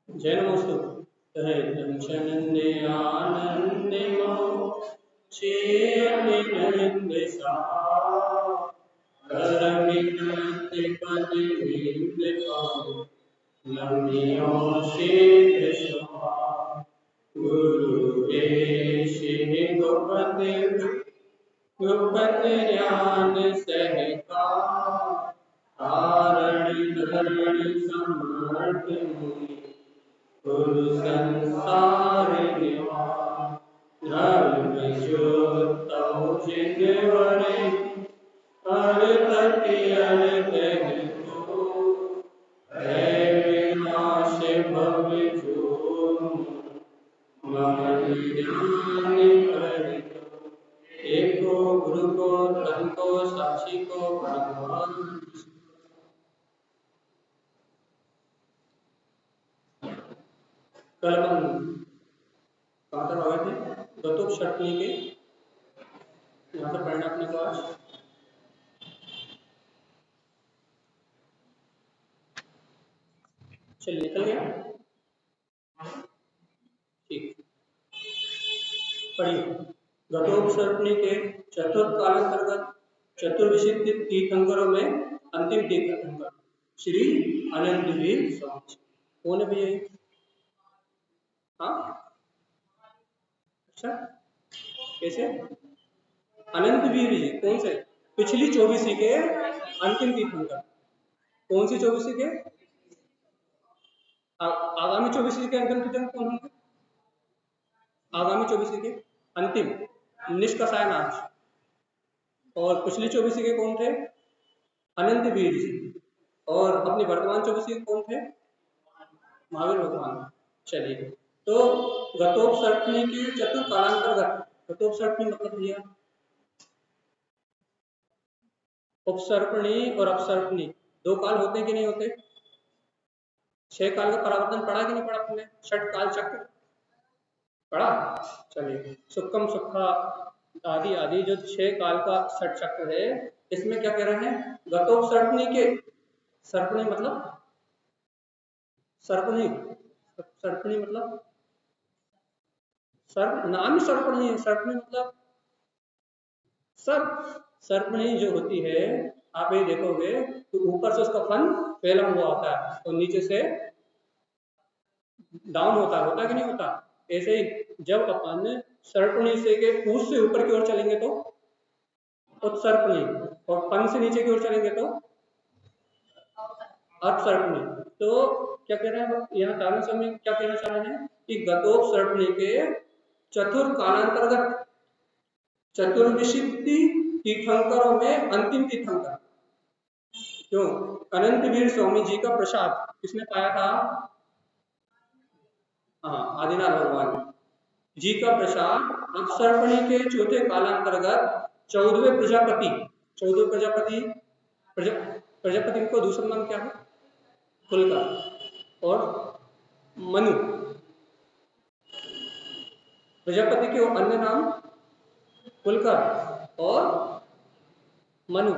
जय नमोस्तु। हरे दंशनन्दे आनन्दे मो चेयमिनन्दे सा करमिनन्दे पदिविन्दे पावो नमियो शीघ्रशवा गुरुवेशिनि गोपते गोपते ज्ञान सहका कारण धरण समर्थ मुनि गुरु संसार निवार धर्म ज्योतौ जिनवरे हर तटियर कहतो है विनाश भव जो मम ज्ञान परितो एको गुरु को धन को साक्षी को भगवान। कल हम कहाँ तक आ गए थे? गतोपनिषद के यहाँ से पढ़ना अपने को आज। चलिए निकल गया ठीक। पढ़िए। गतोपनिषद के चतुर्थ कालांतर्गत चतुर्विशिष्ट तीर्थंकरों में अंतिम तीर्थंकर श्री अनंतवीर स्वामी। कौन है भैया? हाँ, अच्छा, कैसे? अनंतवीर जी कौन से? पिछली 24 के अंतिम तीर्थंकर। कौन सी 24 के? आगामी 24 के अंतिम तीर्थंकर कौन होंगे? आगामी 24 के अंतिम निष्कषायनाथ। और पिछली 24 के कौन थे? अनंतवीर जी। और अपनी वर्तमान 24 के कौन थे? महावीर भगवान। चलिए, तो गतोपसर्पणी के चतुर्थ कालांतर्गत, गतोपसर्पणी मतलब भैया उपसर्पणी और अपसर्पणी दो काल होते हैं कि नहीं होते? 6 काल का परावर्तन पढ़ा कि नहीं पढ़ा तुमने? षट काल चक्र पढ़ा? चलिए, सुक्कम सुक्खा आदि आदि जो 6 काल का षट चक्र है, इसमें क्या कह रहे हैं? गतोपसर्पणी के, सर्पणी मतलब सर्पणी, सर्पणी मतलब सर्प, नाम ही सर्पणी है। सर्पणी मतलब सर्प। सर्पणी जो होती है, आप ये देखोगे तो ऊपर से उसका फन फैला हुआ होता है और नीचे से डाउन होता है कि नहीं होता? ऐसे ही जब अपन सर्पणी से के पूछ से ऊपर की ओर चलेंगे तो उत्सर्पणी, और फन से नीचे की ओर चलेंगे तो अपसर्पणी। तो क्या कह रहे हैं यहाँ तारण स्वामी, क्या कहना चाह रहे हैं कि गतोपसर्पणी के चतुर्थ कालांतर्गत चतुर्विशिष्टि तीर्थंकरों में अंतिम तीर्थंकर क्यों? अनंतवीर स्वामी जी का प्रसाद किसने पाया था? हाँ, आदिनाथ भगवान जी का प्रसाद अपसर्पणी के चौथे कालांतर्गत 14वें प्रजापति, 14वें प्रजापति प्रजापति को दूसरा नाम क्या है? कुलकर। और मनु, प्रजापति के अन्य नाम कुलकर और मनु।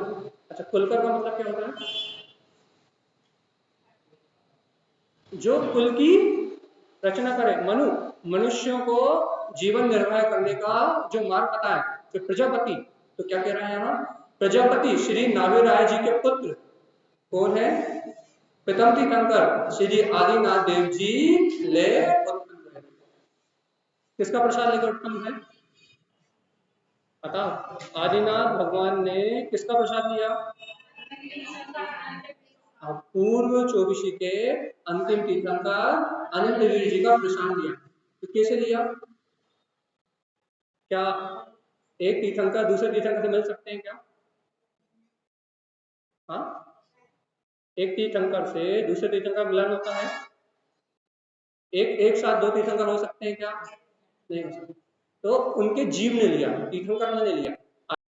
अच्छा, कुलकर का मतलब क्या होता है? जो कुल की रचना करे। मनु मनुष्यों को जीवन निर्वाह करने का जो मार्ग बताए। तो प्रजापति, तो क्या कह रहे हैं यहाँ? प्रजापति श्री नावी राय जी के पुत्र कौन है? प्रथम तीर्थंकर श्री आदिनाथ देव जी ले उत्पन्न है। किसका प्रसाद लेकर उत्पन्न है? बताओ। आदिनाथ भगवान ने किसका प्रसाद लिया? पूर्व 24 के अंतिम तीर्थंकर अनंतवीर जी का प्रसाद लिया। तो कैसे लिया? क्या एक तीर्थंकर दूसरे तीर्थंकर से मिल सकते हैं क्या? हाँ, एक तीर्थंकर से दूसरे तीर्थंकर मिलन होता है? एक साथ दो तीर्थंकर हो सकते हैं क्या? नहीं हो सकते। तो उनके जीव ने लिया, तीर्थंकर ने लिया।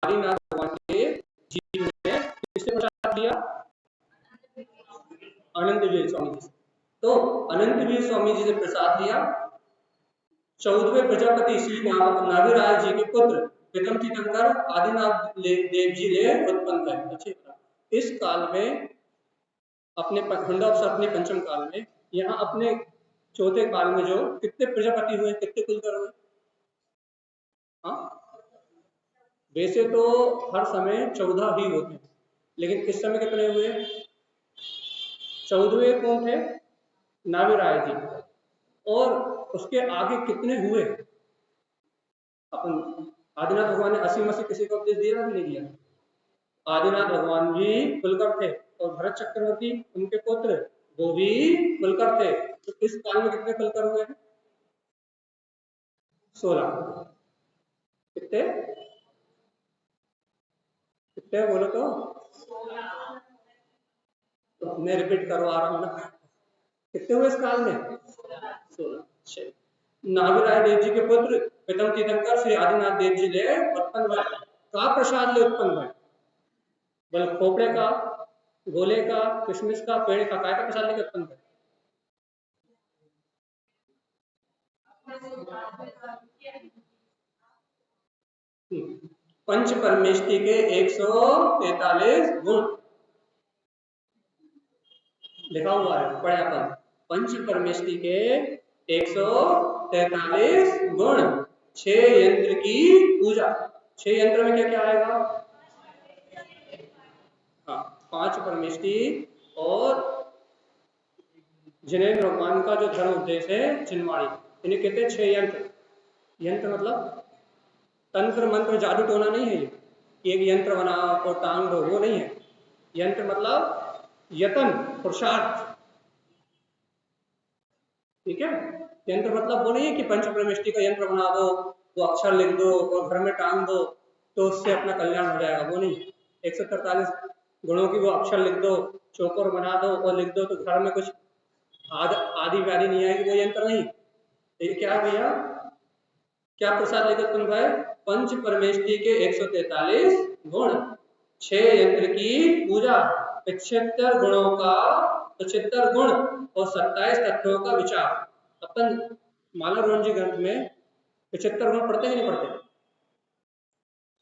आदिनाथ भगवान के जीव ने किससे प्रसाद लिया? अनंतवीर स्वामी जी से। तो अनंतवीर स्वामी जी ने प्रसाद लिया। 14वें प्रजापति श्री नाभिराज जी के पुत्र प्रथम तीर्थंकर आदिनाथ देव जी ने उत्पन्न किया। अच्छे, इस काल में अपने अपने पंचम काल में यहाँ अपने चौथे काल में जो कितने प्रजापति हुए, कितने कुलकर हुए? हाँ, वैसे तो हर समय 14 ही होते हैं, लेकिन इस समय कितने हुए? 14वें कौन थे? नाभिराय जी। और उसके आगे कितने हुए? अपन आदिनाथ भगवान ने 80 किसी को उपदेश दिया कि नहीं दिया? आदिनाथ भगवान भी कुलकर थे, और भरत चक्रवर्ती उनके पुत्र वो भी कुलकर थे। तो इस काल में कितने कुलकर हुए हैं? 16। कितने कितने बोलो तो मैं रिपीट करवा रहा हूँ ना। कितने हुए इस काल में? 16। नाभिराय देव जी के पुत्र प्रथम तीर्थंकर श्री आदिनाथ देव जी ले उत्पन्न हुए। का प्रसाद ले उत्पन्न हुए? बोले खोपड़े का, गोले का, किशमिश का, पेड़ का, काय का प्रसाद लेकर उत्पन्न हुए? पंच परमेष्टि के 143 गुण लिखा हुआ है, पढ़े अपन। पंच परमेष्टि के 143 गुण, 6 यंत्र की पूजा। 6 यंत्र में क्या क्या आएगा? हाँ, 5 परमेष्टि, और जिनेन्द्र भगवान का जो धर्म उपदेश है चिन्माड़ी, इन्हें कहते हैं 6 यंत्र। यंत्र मतलब तंत्र मंत्र जादू टोना नहीं है ये, एक यंत्र बनाओ और टांग दो, वो नहीं है। यंत्र मतलब यतन, पुरुषार्थ। ठीक है, यंत्र मतलब वो नहीं है कि पंच परमेष्टि का यंत्र बना दो, वो अक्षर लिख दो और घर में टांग दो तो उससे अपना कल्याण हो जाएगा, वो नहीं। 143 गुणों की वो अक्षर लिख दो, चौकोर बना दो और लिख दो तो घर में कुछ आदि व्याधि नहीं आएगी, वो यंत्र नहीं। ये क्या है भैया? क्या प्रसाद लेकर तुम भाई? पंच परमेष्टि के 143 गुण, 6 यंत्र की पूजा, 75 गुणों का, 75 गुण और 27 तत्वों का विचार। अपन माला रोहन जी ग्रंथ में 75 गुण पढ़ते हैं नहीं पढ़ते?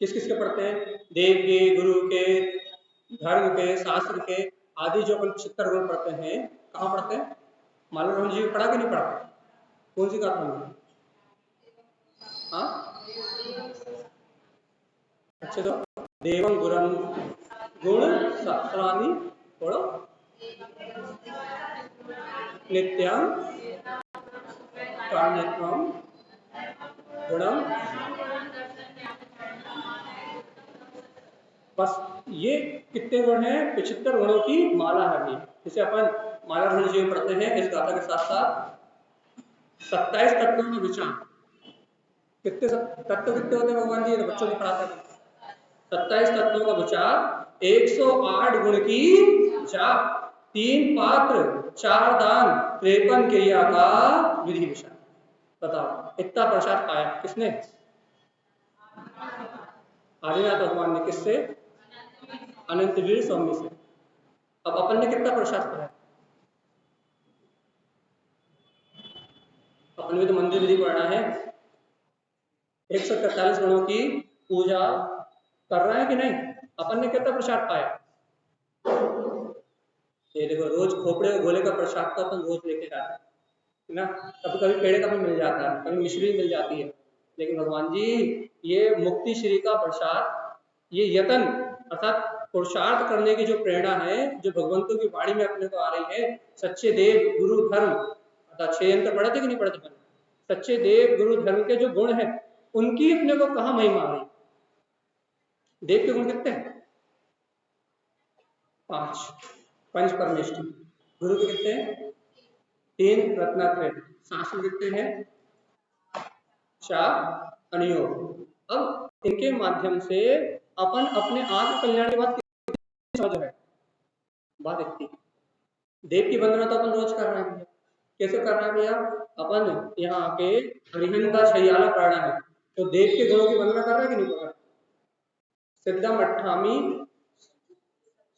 किस किस के पढ़ते हैं? देव के, गुरु के, धर्म के, शास्त्र के आदि जो अपन 75 गुण पढ़ते हैं, कहाँ पढ़ते हैं? माला रोहन जी पढ़ा कि नहीं पढ़ा? कौन सी गाथा में? हाँ, अच्छा, तो देवं गुरम गुण सहस्राणि पढ़ो, नित्यं कारणत्वं गुणम। बस ये कितने गुण हैं? 75 गुणों की माला है ये, जिसे अपन माला रोहन जी में पढ़ते हैं। इस गाथा के साथ साथ 27 तत्वों का विचार। कितने तत्व कितने होते हैं भगवान जी? तो बच्चों को पढ़ाते हैं। 27 तत्वों का विचार, 108 गुण की जाप, 3 पात्र, 4 दान, 53 क्रिया का विधि विधान। बताओ इतना प्रसाद पाया किसने? आदिनाथ भगवान ने। किससे? अनंतवीर स्वामी से। अब अपन ने कितना प्रसाद पाया? अपन भी तो मंदिर विधि पढ़ना है। 143 गुणों की पूजा कर रहे हैं कि नहीं? अपन ने कितना प्रसाद पाया? ये देखो, रोज खोपड़े और गोले का प्रसाद तो अपन रोज लेके जाते हैं ना। कभी कभी पेड़े का भी मिल जाता है, कभी मिश्री मिल जाती है, लेकिन भगवान जी ये मुक्ति श्री का प्रसाद, ये यतन अर्थात पुरुषार्थ करने की जो प्रेरणा है, जो भगवंतों की वाणी में अपने को आ रही है, सच्चे देव गुरु धर्म अर्थात 6 यंत्र पढ़े थे कि नहीं पढ़े थे? सच्चे देव गुरु धर्म के जो गुण है, उनकी अपने को कहा महिमा आ रही? देव के गुण कितने हैं? 5। पंच परमेष्टि। गुरु के कितने हैं? 3 रत्नात्रय। शास्त्र कितने हैं? 4 अनियोग। अब इनके माध्यम से अपन अपने आत्म कल्याण की बात समझ रहे हैं। बात इतनी, देव की वंदना तो अपन रोज कर रहे हैं। कैसे कर रहे हैं भैया? अपन यहाँ आके हरिहन का छयाला पढ़ना है तो देव के गुणों की वंदना कर रहे हैं कि नहीं कर रहे? सिद्धम अट्ठामी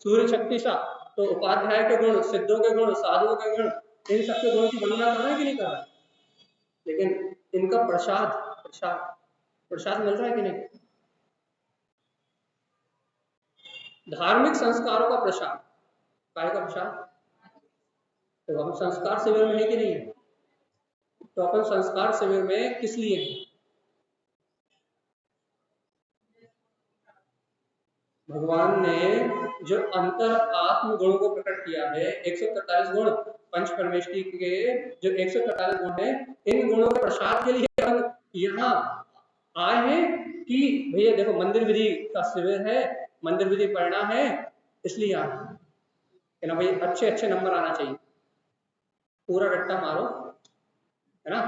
सूर्य शक्ति सा, तो उपाध्याय के गुण, सिद्धों के गुण, साधुओं के गुण, इन सबके गुणों की वंदना कर रहे हैं कि नहीं कर रहे? लेकिन इनका प्रसाद प्रसाद प्रसाद मिल रहा है कि नहीं? धार्मिक संस्कारों का प्रसाद, काय का प्रसाद? तो हम संस्कार शिविर में है कि नहीं है? तो अपन संस्कार शिविर में किस लिए हैं? भगवान ने जो अंतर आत्म गुणों को प्रकट किया है, 143 गुण पंच परमेष्टि के जो 143 गुण है, इन गुणों के प्रसाद के लिए हम यहाँ आए हैं कि भैया देखो मंदिर विधि का शिविर है, मंदिर विधि पढ़ना है, इसलिए आए है ना भाई। अच्छे अच्छे नंबर आना चाहिए, पूरा रट्टा मारो, है ना,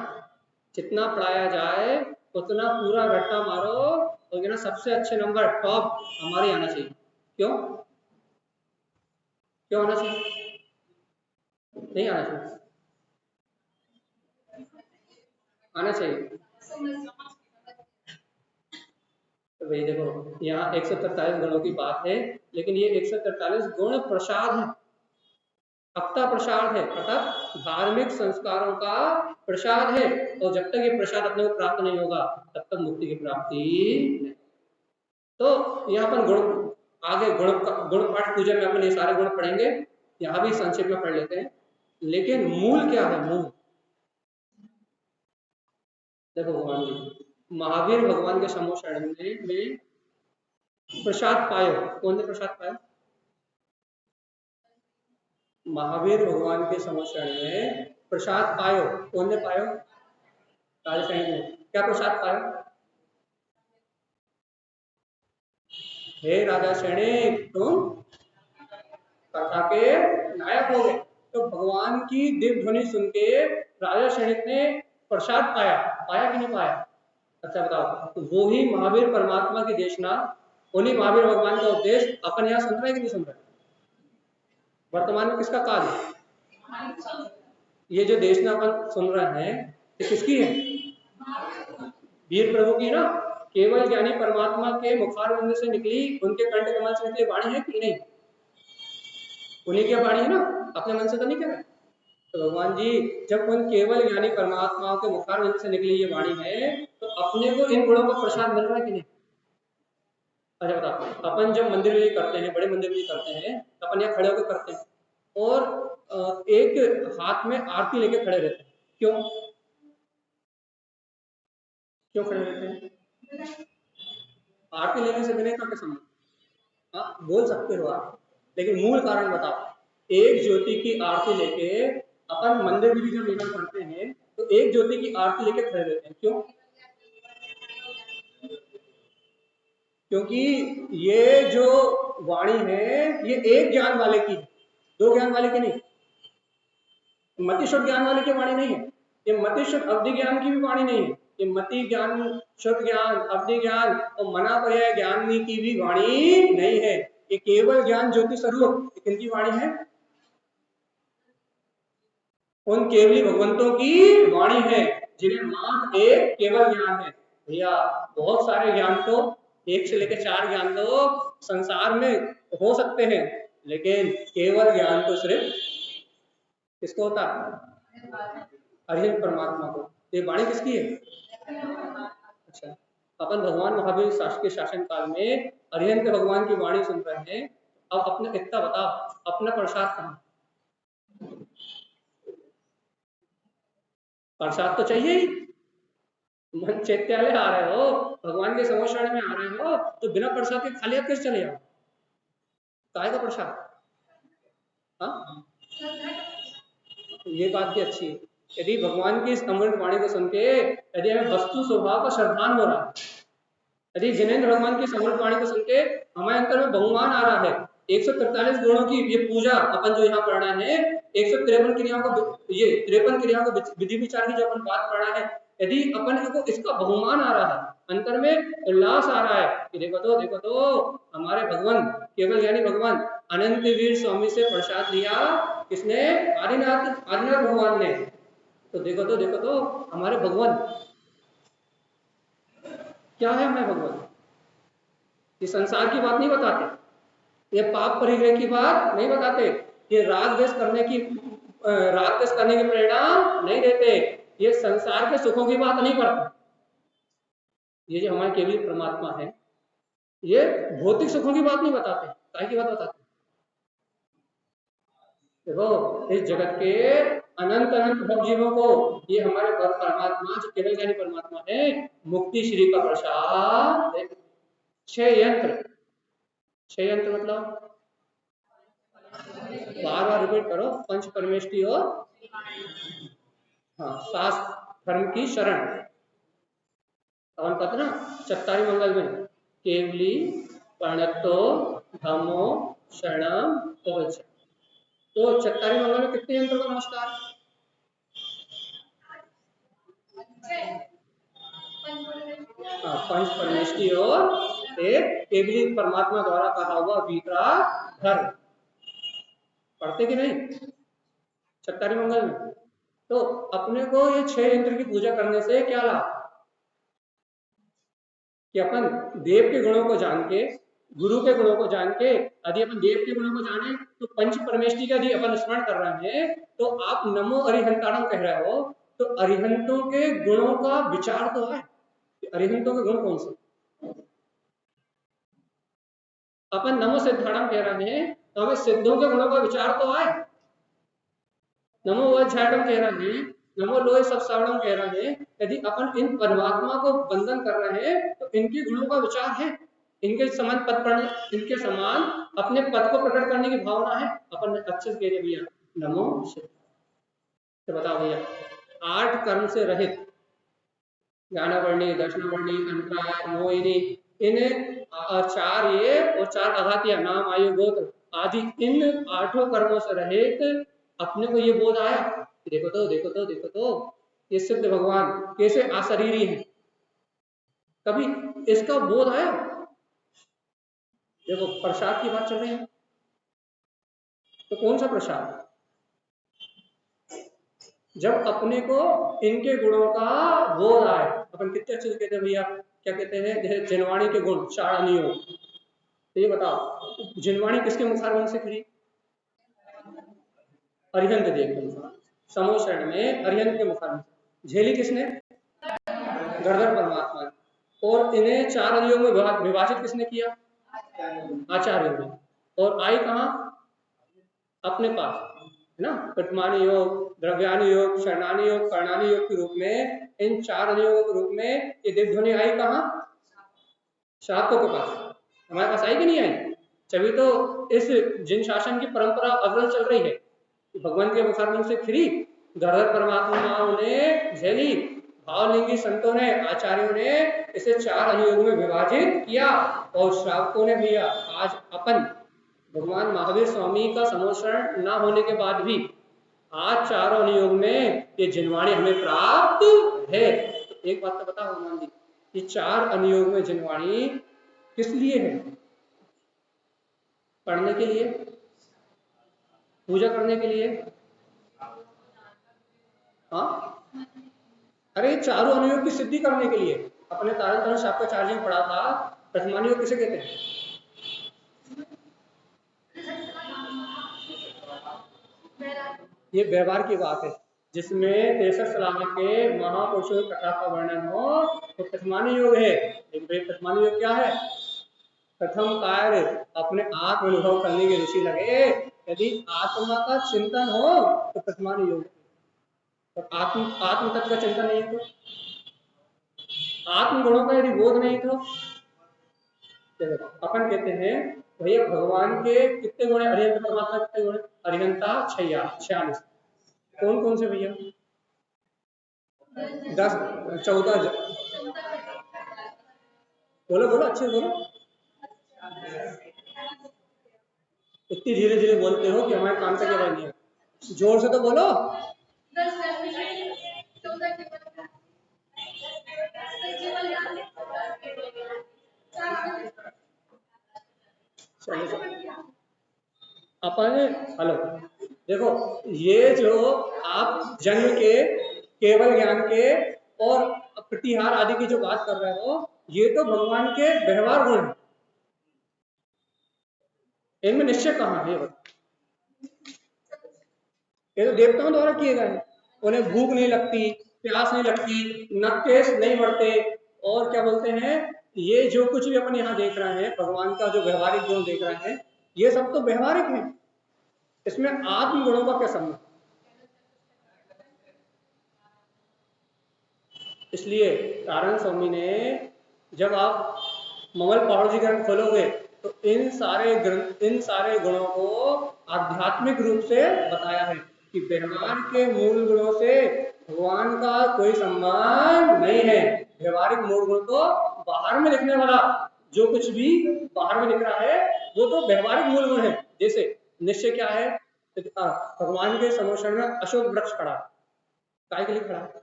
जितना पढ़ाया जाए उतना पूरा रट्टा मारो, और ना सबसे अच्छे नंबर टॉप हमारे आना चाहिए। क्यों क्यों आना चाहिए? नहीं आना चाहिए? आना चाहिए। तो भाई देखो यहाँ 143 गुणों की बात है, लेकिन ये 143 गुण प्रसाद है, हफ्ता प्रसाद है, अर्थात धार्मिक संस्कारों का प्रसाद है। और जब तक ये प्रसाद अपने को प्राप्त नहीं होगा तब तक मुक्ति की प्राप्ति नहीं। तो यहाँ पर गुण आगे गुण पाठ पूजा में अपन ये सारे गुण पढ़ेंगे, यहाँ भी संक्षेप में पढ़ लेते हैं। लेकिन मूल क्या है? मूल देखो भगवान जी, महावीर भगवान के समूह शरण में प्रसाद पायो। कौन ने प्रसाद पाया? महावीर भगवान के समूह शरण में प्रसाद पायो। कौन ने पायो? काल सैनिक ने। क्या प्रसाद पायो? हे राजा सैनिक, तुम कथा के नायक हो गए। तो भगवान की दिव्य ध्वनि सुन के राजा सैनिक ने प्रसाद पाया, पाया कि नहीं पाया? अच्छा बताओ, तो वो ही महावीर परमात्मा की देशना, उन्हीं महावीर भगवान का उपदेश अपन यहाँ सुन रहे हैं कि नहीं सुन रहे? वर्तमान में किसका काल है? ये जो देशना अपन सुन रहे हैं ये किसकी है? वीर प्रभु की ना। केवल ज्ञानी परमात्मा के मुखारविंद से निकली, उनके कंठ कमल से निकली वाणी है कि नहीं? उन्हीं की वाणी है ना, अपने मन से तो नहीं कह रहे। तो भगवान जी जब उन केवल ज्ञानी परमात्माओं के मुखारविंद से निकली ये वाणी है, तो अपने को इन गुणों का प्रसाद मिल रहा है कि नहीं? अच्छा बताओ, अपन जब मंदिर में करते हैं, बड़े मंदिर में करते हैं, तो अपन यहाँ खड़े होकर करते हैं और एक हाथ में आरती लेके खड़े रहते हैं। क्यों क्यों खड़े रहते हैं? आरती लेने से विनय का क्या संबंध? हाँ बोल सकते हो आप, लेकिन मूल कारण बताओ। एक ज्योति की आरती लेके अपन मंदिर में भी जब निकल करते हैं तो एक ज्योति की आरती लेके खड़े रहते हैं। क्यों? क्योंकि ये जो वाणी है ये एक ज्ञान वाले की है, दो ज्ञान वाले की नहीं। मति शुद्ध ज्ञान वाले की वाणी नहीं है। ये मति शुद्ध अवधि ज्ञान की भी वाणी नहीं है। ये मति ज्ञान, शुद्ध ज्ञान, अवधि ज्ञान और मना पर्याय ज्ञान की भी वाणी नहीं है। ये केवल ज्ञान ज्योति स्वरूप किनकी वाणी है? उन केवली भगवंतों की वाणी है जिन्हें मात्र एक केवल ज्ञान है। भैया बहुत सारे ज्ञान तो, एक से लेकर चार ज्ञान तो संसार में हो सकते हैं, लेकिन केवल ज्ञान तो सिर्फ किसको होता है? अरिहंत परमात्मा को। ये वाणी किसकी है? अच्छा, अपन भगवान महावीर के शासन काल में अरिहंत भगवान की वाणी सुन रहे हैं। अब अपने इतना बताओ, अपना प्रसाद कहाँ? प्रसाद तो चाहिए ही। मन चैत्यालय आ रहे हो, भगवान के समोषण में आ रहे हो, तो बिना प्रसाद के खाली हाथ कैसे चले जाओ? काय का प्रसाद? हाँ ये बात भी अच्छी है। यदि भगवान की इस अमृत वाणी को सुन के यदि हमें वस्तु स्वभाव का श्रद्धान हो रहा है, यदि जिनेन्द्र भगवान की अमृत वाणी को सुन के हमारे अंतर में बहुमान आ रहा है, 143 गुणों की ये पूजा अपन जो यहाँ पढ़ रहे हैं, 153 क्रियाओं को, ये 53 क्रियाओं को विधि विचार की जो अपन बात पढ़ रहे हैं, यदि अपन को इसका बहुमान आ रहा है, अंतर में उल्लास आ रहा है कि देखो तो हमारे भगवान, केवल यानी भगवान अनंत वीर स्वामी से प्रसाद लिया किसने? आदिनाथ भगवान ने। तो देखो तो हमारे भगवान क्या है? हमें भगवान ये संसार की बात नहीं बताते, ये पाप परिग्रह की बात नहीं बताते, ये राग द्वेष करने की प्रेरणा नहीं देते, ये संसार के सुखों की बात नहीं करते। ये जो हमारे केवल परमात्मा है ये भौतिक सुखों की बात नहीं बताते, काय की बात बताते? देखो इस जगत के अनंत अनंत भवजीवों को ये हमारे परमात्मा जो केवल ज्ञानी परमात्मा है मुक्ति श्री का प्रसाद। 6 यंत्र, 6 यंत्र मतलब बार बार रिपीट करो, पंच परमेष्टि और हाँ शास्त्र धर्म की शरण। अपन पता ना चत्तारी मंगल में केवली प्रणतो धम्मो शरणम कवच। तो चत्तारी मंगल में कितने यंत्रों का नमस्कार? पंच परमेष्टि और एक केवली परमात्मा द्वारा कहा हुआ भीतरा धर्म। पढ़ते कि नहीं चत्तारी मंगल में? तो अपने को ये 6 यंत्र की पूजा करने से क्या लाभ कि अपन देव के गुणों को जान के, गुरु के गुणों को जान के, यदि अपन देव के गुणों को जाने तो पंच परमेष्टि का यदि अपन स्मरण कर रहे हैं तो आप नमो अरिहंताणम कह रहे हो, तो अरिहंतों के गुणों का विचार तो है। अरिहंतों के गुण कौन से? अपन नमो सिद्धाणम कह रहे हैं तो हमें सिद्धों के गुणों का विचार तो आए। नमो वज्झाटम कह रहे हैं, नमो लोहे सब श्रावणम कह रहे हैं, यदि अपन इन परमात्मा को बंधन कर रहे हैं तो इनके गुणों का विचार है, इनके समान पद पर, इनके समान अपने पद को प्रकट करने की भावना है। अपन अच्छे से कह रहे भैया नमो तो बताओ भैया 8 कर्म से रहित ज्ञानवर्णी, दर्शनवर्णी, अंतराय, मोहिनी, इन 4 ये और 4 आघातिया नाम आयु गोत्र आदि इन 8 कर्मों से रहित अपने को ये बोध आया कि देखो तो देखो तो देखो तो ये सिद्ध भगवान कैसे अशरीरी है। कभी इसका बोध आया? देखो प्रसाद की बात चल रही है, तो कौन सा प्रसाद? जब अपने को इनके गुणों का बोध आए। अपन कितने अच्छे से कहते हैं भैया, क्या कहते हैं, जैसे जिनवाणी के गुण 4 अनियोग। तो ये बताओ जिनवाणी किसके मुखारवन से खड़ी? अरिहंत देव के मुखार। समोशरण में अरिहंत के मुखारवन से। झेली किसने? गणधर परमात्मा ने। और इन्हें 4 अनियोग में विभाजित किसने किया? आचार्य ने। और आई कहाँ? अपने पास है ना। प्रतिमानी योग, द्रव्यानि योग, शरणानि योग, कर्णानि योग के रूप में, इन 4 अनियोगों के रूप में ये दिव्यध्वनि आई कहाँ? शाक्यों के पास। हमारे पास आई कि नहीं आई? तभी तो इस जिन शासन की परंपरा अव्वल चल रही है, भगवान के मुखारवन से फिरी, गणधर परमात्मा ने झेली, भावलिंगी संतों ने, आचार्यों ने इसे 4 अनुयोगों में विभाजित किया और श्रावकों ने भैया आज अपन भगवान महावीर स्वामी का समोषण न होने के बाद भी आज 4 अनुयोग में ये जिनवाणी हमें प्राप्त है। तो एक बात तो बताओ हनुमान जी, ये 4 अनुयोग में जिनवाणी किस लिए है? पढ़ने के लिए, पूजा करने के लिए? हाँ अरे चारों अनुयोग की सिद्धि करने के लिए। अपने तारण तरण शाक्याचार्य में पढ़ा था प्रथमानुयोग किसे कहते हैं? ये व्यवहार की बात है जिसमें 63 सलाह के महापुरुषों की कथा का वर्णन हो तो प्रथमानुयोग है। लेकिन प्रथमानुयोग क्या है? प्रथम कार्य अपने आत्म अनुभव करने के ऋषि लगे, यदि आत्मा का चिंतन हो तो प्रथमानुयोग। और आत्म तत्व का चिंतन नहीं तो, आत्म गुणों का यदि बोध नहीं तो अपन कहते हैं भैया भगवान के कितने गुण है? अरिहंत परमात्मा कितने गुण है? अरिहंता 46। कौन कौन से भैया? 10 14। बोलो बोलो अच्छे बोलो। इतनी धीरे धीरे बोलते हो कि हमारे काम तक आवाज नहीं है। जोर से तो बोलो। अपन हेलो देखो, ये जो आप जन्म के, केवल ज्ञान के और प्रतिहार आदि की जो बात कर रहे हो, ये तो भगवान के व्यवहार गुण है। इनमें निश्चय कहाँ है? ये तो देवताओं द्वारा किए गए हैं। उन्हें भूख नहीं लगती, प्यास नहीं लगती, नकेश नहीं बढ़ते, और क्या बोलते हैं, ये जो कुछ भी अपन यहाँ देख रहे हैं भगवान का जो व्यवहारिक गुण देख रहे हैं, ये सब तो व्यवहारिक है। इसमें आत्म गुणों का क्या संबंध? इसलिए नारायण स्वामी ने, जब आप ममल पहाड़ जी ग्रंथ खोलोगे तो इन सारे गुणों को आध्यात्मिक रूप से बताया है कि व्यवहार के मूल गुणों से भगवान का कोई संबंध नहीं है। व्यवहारिक मूल गुण तो बाहर में लिखने वाला जो कुछ भी बाहर में लिख रहा है वो तो व्यवहारिक मूल गुण है। जैसे निश्चय क्या है, भगवान के समोषण में अशोक वृक्ष खड़ा, काय के लिए खड़ा है?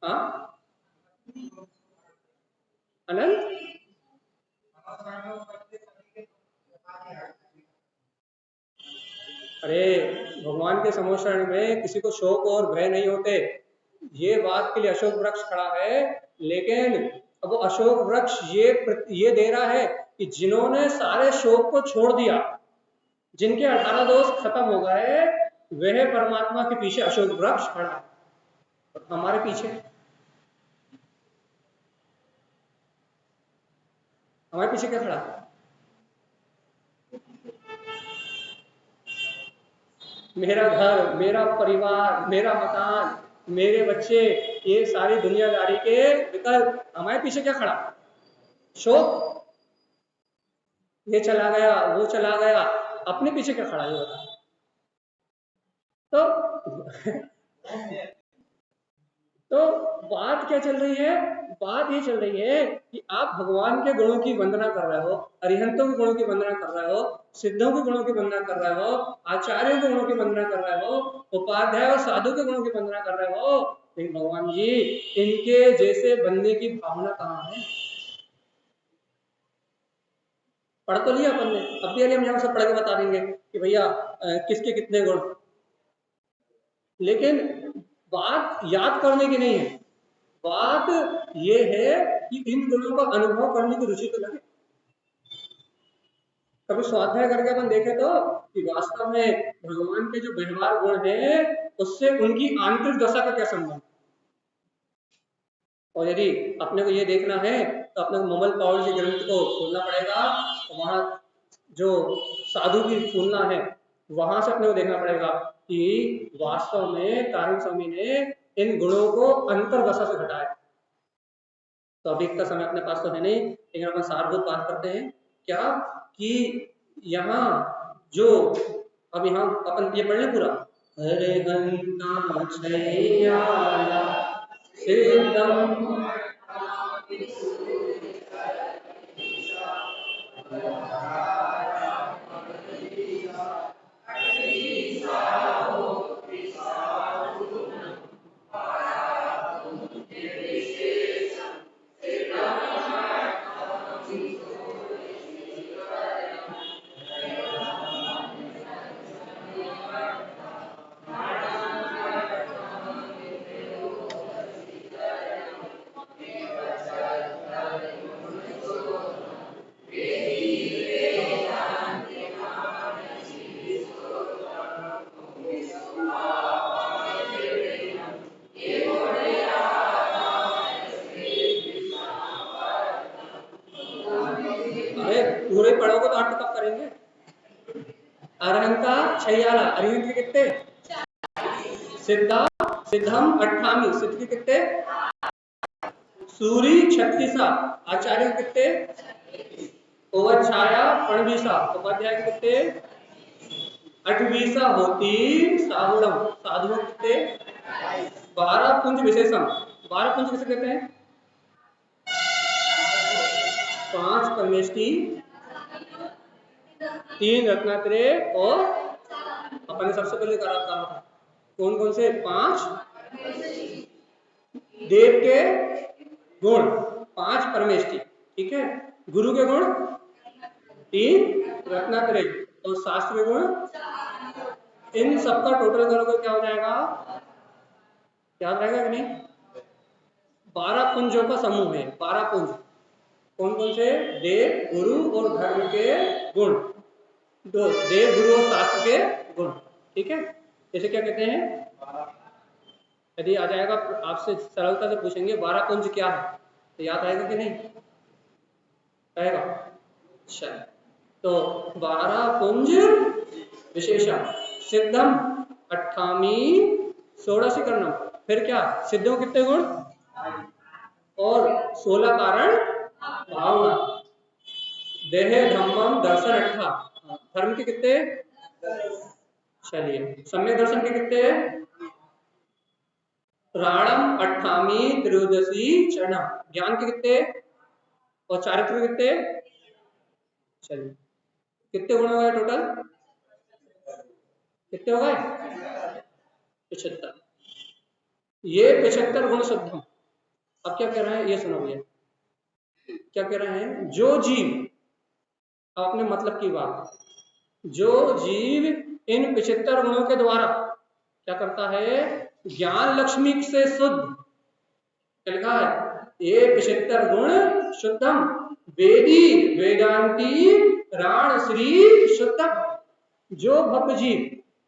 हाँ, अनंत अरे भगवान के समोषण में किसी को शोक और भय नहीं होते, ये बात के लिए अशोक वृक्ष खड़ा है। लेकिन अब वो अशोक वृक्ष ये दे रहा है कि जिन्होंने सारे शोक को छोड़ दिया, जिनके 18 दोष खत्म हो गए, वह परमात्मा के पीछे अशोक वृक्ष खड़ा है। और हमारे पीछे क्या खड़ा है? मेरा घर, मेरा परिवार, मेरा मकान, मेरे बच्चे, ये सारी दुनियादारी के विकल्प, हमारे पीछे क्या खड़ा? शोक। ये चला गया, वो चला गया, अपने पीछे क्या खड़ा है बता? तो तो बात क्या चल रही है? बात ये चल रही है कि आप भगवान के गुणों की वंदना कर रहे हो, अरिहंतों के गुणों की वंदना कर रहे हो, सिद्धों के गुणों की वंदना कर रहे हो, आचार्यों के गुणों की वंदना कर रहे हो, उपाध्याय और साधु के गुणों की वंदना कर रहे हो, लेकिन भगवान जी इनके जैसे बनने की भावना कहाँ है? पढ़ तो लिया अपन ने, अब भी हम यहाँ से पढ़ के बता देंगे कि भैया किसके कितने गुण, लेकिन बात याद करने की नहीं है, बात यह है कि इन गुणों का अनुभव करने की रुचि तो लगे। कभी स्वाध्याय करके अपन देखे तो कि वास्तव में भगवान के जो व्यवहार गुण है उससे उनकी आंतरिक दशा का क्या संबंध। और यदि अपने को ये देखना है तो अपने को ममल पावल के ग्रंथ को खोलना पड़ेगा, तो वहां जो साधु की तुलना है वहां से अपने को देखना पड़ेगा कि वास्तव में तारण स्वामी ने इन गुणों को अंतर्दशा से घटाया। तो अभी का समय अपने पास तो है नहीं, लेकिन अपन सारभूत बात करते हैं क्या कि यहाँ जो अब यहाँ अपन ये पढ़ लें पूरा, हरे हंता छैया सिद्धम पूरे पढ़ोगे तो अर्थ कब करेंगे? अरहंता छैयाला, अरिहंत के कितने? सिद्धा सिद्धम अट्ठामी, सिद्ध के कितने? सूरी 36, आचार्य के कितने? ओवछाया 25, उपाध्याय के कितने? 28 होती साहुड़म, साधुओं के कितने? 12 पुंज विशेषम। 12 पुंज किसे कहते हैं? 5 परमेष्टि, 3 रत्नात्रय और अपन ने सबसे पहले कहा था कौन कौन से? 5 देव के गुण, 5 परमेष्टि, ठीक है, गुरु के गुण 3 रत्नात्रय और शास्त्र के गुण, इन सबका टोटल करोगे क्या हो जाएगा? याद रहेगा कि नहीं? 12 पुंजों का समूह है। 12 पुंज कौन कौन से? देव, गुरु और धर्म के गुण, दो देव, गुरु और शास्त्र के गुण, ठीक है। जैसे क्या कहते हैं, यदि आ जाएगा आपसे सरलता से पूछेंगे 12 पुंज क्या है तो याद आएगा कि नहीं रहेगा? अच्छा, तो 12 पुंज विशेषण सिद्धम अट्ठामी षोडशी करणम, फिर क्या सिद्धों कितने गुण और 16 कारण भावना, देह धम्मम दर्शन अट्ठा, धर्म के कितने, चलिए सम्यक दर्शन के कितने, राणम अट्ठामी त्रयोदशी चरणम, ज्ञान के कितने और चारित्र के कितने, चलिए कितने गुण हो गए टोटल, कितने हो गए 75, ये 75 गुण शुद्धम। अब क्या कह रहे हैं ये सुनो भैया, क्या कह रहे हैं, जो जीव, आपने मतलब की बात, जो जीव इन 75 गुणों के द्वारा क्या करता है, ज्ञान लक्ष्मी से शुद्ध, क्या लिखा है, ये 75 गुण शुद्धम, वेदी वेदांती राण श्री शुद्धम, जो भक्त जीव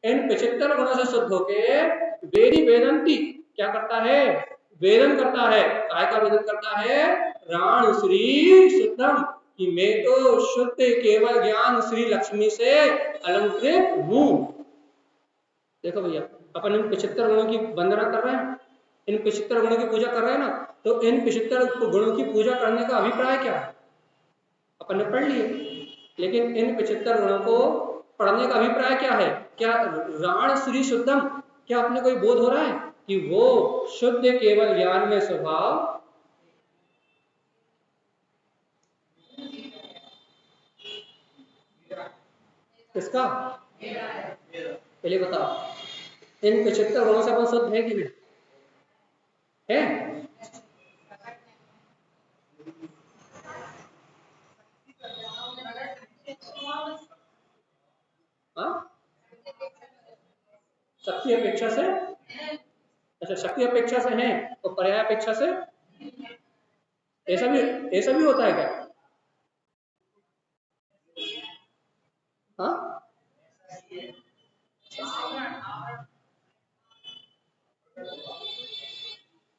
इन 75 गुणों से शुद्ध होके वेदी वेदंती क्या करता है, वेदन करता है, काय का वेदन करता है, राण श्री शुद्धम, कि मैं तो शुद्ध केवल ज्ञान श्री लक्ष्मी से अलंकृत हूं। देखो भैया अपन इन 75 गुणों की वंदना कर रहे हैं, इन 75 गुणों की पूजा कर रहे हैं ना, तो इन 75 गुणों की पूजा करने का अभिप्राय क्या है, अपन ने पढ़ लिए, लेकिन इन 75 गुणों को पढ़ने का अभिप्राय क्या है, क्या राण श्री शुद्धम, क्या अपने कोई बोध हो रहा है कि वो शुद्ध केवल ज्ञान में स्वभाव, किसका, पहले बताओ, इन 75 गुणों से अपन शुद्ध है कि नहीं है, हाँ शक्ति अपेक्षा से, अच्छा शक्ति अपेक्षा से है तो पर्याय अपेक्षा से, ऐसा भी होता है क्या, हाँ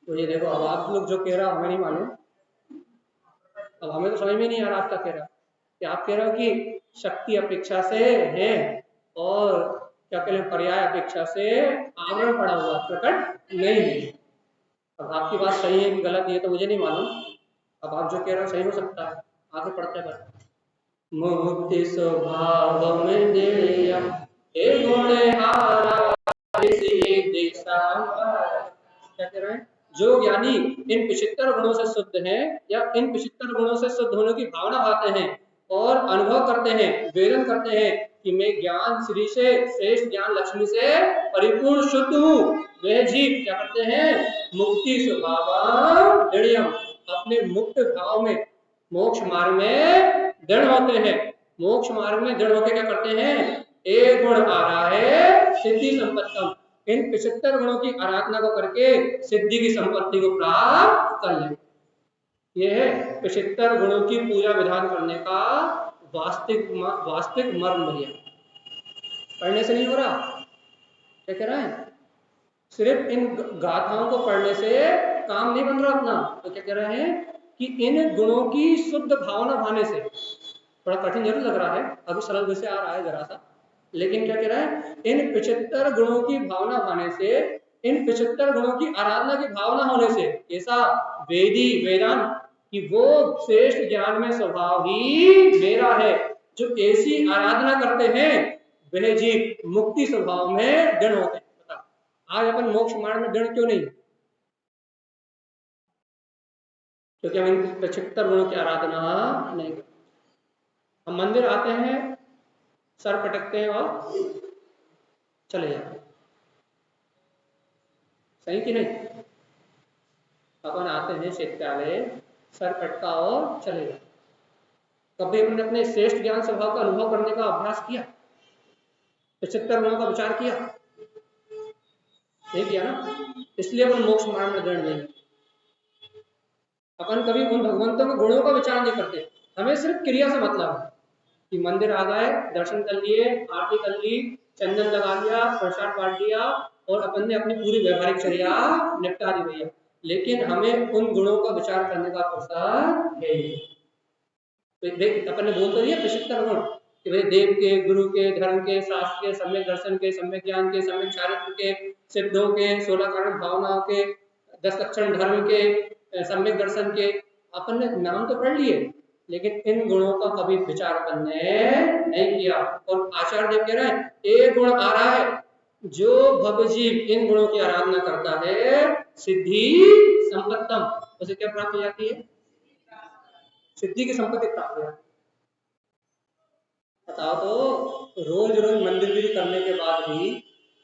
तो ये देखो अब आप लोग जो कह रहे हो हमें नहीं मालूम, अब हमें तो समझ में नहीं आ रहा आप क्या कह रहे हो, कि आप कह रहे हो कि शक्ति अपेक्षा से है और क्या कह रहे हैं पर्याय अपेक्षा से आवरण पड़ा हुआ प्रकट नहीं है। अब आपकी बात सही है कि गलत ये तो मुझे नहीं मालूम, अब आप जो कह रहे हो सही हो सकता है, आगे पढ़ते हैं। मुक्ति स्वभाव में दिव्यम हे गुणहारा क्या कह रहे हैं, जो ज्ञानी इन 75 गुणों से शुद्ध है या इन 75 गुणों से शुद्ध होने की भावना पाते हैं और अनुभव करते हैं, वेदन करते हैं कि मैं ज्ञान श्री से श्रेष्ठ ज्ञान लक्ष्मी से परिपूर्ण शुद्ध हूँ, वह जीव क्या करते हैं, मुक्ति स्वभाव दृढ़यम, अपने मुक्त भाव में मोक्ष मार्ग में दृढ़ होते हैं, मोक्ष मार्ग में दृढ़ होकर क्या करते हैं, एक गुण आ रहा है सिद्धि संपत्तम, इन 75 गुणों की आराधना को करके सिद्धि की संपत्ति को प्राप्त कर ले। यह है 75 गुणों की पूजा विधान करने का वास्तविक मर्म भैया, पढ़ने से नहीं हो रहा, क्या कह रहा है, सिर्फ इन गाथाओं को पढ़ने से काम नहीं बन रहा अपना, तो क्या कह रहे हैं कि इन गुणों की शुद्ध भावना भाने से, थोड़ा कठिन जरूर लग रहा है अभी सरल विषय आ रहा है जरा सा, लेकिन क्या कह रहा है, इन 75 गुणों की भावना भाने से, इन 75 गुणों की आराधना की भावना होने से, ऐसा वेदी वेदांत कि वो श्रेष्ठ ज्ञान में स्वभाव ही मेरा है, जो ऐसी आराधना करते हैं वह जीव मुक्ति स्वभाव में दृढ़ होते हैं। आज अपन मोक्ष मार्ग में दृढ़ क्यों नहीं, क्योंकि हम इन 75 गुणों की आराधना नहीं करते, हम मंदिर आते हैं सर पटकते हैं और चले जाते हैं, सही कि नहीं, अपन आते हैं शैत्यालय सर पटका और चले जाते, कभी अपने अपने श्रेष्ठ ज्ञान स्वभाव का अनुभव करने का अभ्यास किया, 75 गुणों का विचार किया, नहीं किया ना, इसलिए अपन मोक्ष मार्ग में दृढ़ नहीं, अपन कभी उन भगवंतों के गुणों का विचार नहीं करते, हमें सिर्फ क्रिया से मतलब है कि मंदिर आ गए, दर्शन कर लिए, आरती कर ली, चंदन लगा लिया, प्रसाद बांट दिया और अपन ने अपनी पूरी व्यवहारिक चर्या निपटा दी भैया, लेकिन हमें उन गुणों का विचार करने का फुर्सत है, तो अपन ने बोल तो दिया 75 गुण, कि भाई देव के, गुरु के, धर्म के, शास्त्र के, सम्यक दर्शन के, सम्यक ज्ञान के, सम्यक चारित्र के, सिद्धों के, 16 कारण भावनाओं के, 10 लक्षण धर्म के, सम्यक दर्शन के, अपन ने नाम तो पढ़ लिए, लेकिन इन गुणों का कभी विचार अपन ने नहीं किया। और आचार्य देव कह रहे हैं एक गुण आ रहा है, जो भवजीव इन गुणों की आराधना करता है सिद्धि संपत्तम, उसे क्या प्राप्त हो जाती है? सिद्धि की संपत्ति प्राप्त हो जाती है। बताओ तो, रोज रोज मंदिर गिरी करने के बाद भी,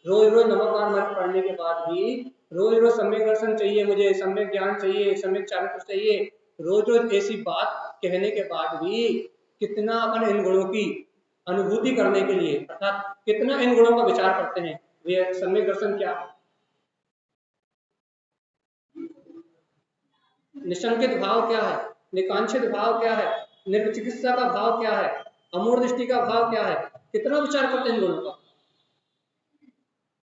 रोज रोज नमोकार मंत्र पढ़ने के बाद भी, रोज रोज सम्यक दर्शन चाहिए मुझे, सम्यक ज्ञान चाहिए, सम्यक चारित्र चाहिए, रोज रोज ऐसी बात कहने के बाद भी कितना अपन इन गुणों की अनुभूति करने के लिए, अर्थात कितना इन गुणों का विचार करते हैं। वे सम्यक दर्शन क्या है? निशंकित भाव क्या है? निकांक्षित भाव क्या है? निर्विचिकित्सा का भाव क्या है? अमूढ़ दृष्टि का भाव क्या है? कितना विचार करते हैं इन गुणों का?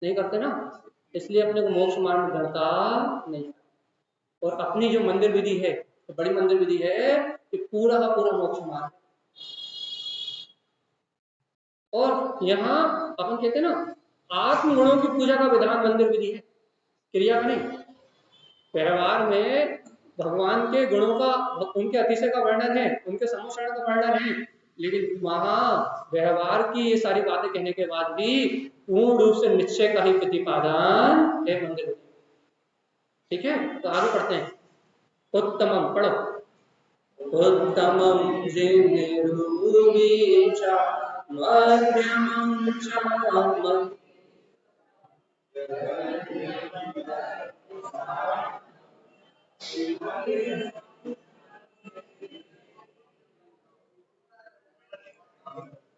नहीं करते ना, इसलिए अपने को मोक्ष मार्ग में बढ़ता नहीं। और अपनी जो मंदिर विधि है, तो बड़ी मंदिर विधि है कि पूरा का पूरा मोक्ष मार्ग। और यहाँ अपन कहते हैं ना, आत्म गुणों की पूजा का विधान मंदिर विधि है, क्रिया का नहीं। व्यवहार में भगवान के गुणों का, उनके अतिशय का वर्णन है, उनके सम्मिश्रण का वर्णन है, लेकिन वहां व्यवहार की ये सारी बातें कहने के बाद भी पूर्ण रूप से निश्चय का ही प्रतिपादन है मंदिर में। ठीक है, तो आगे पढ़ते हैं। उत्तमम पढ़ो। उत्तमम जिन्निरूपी च मध्यमं च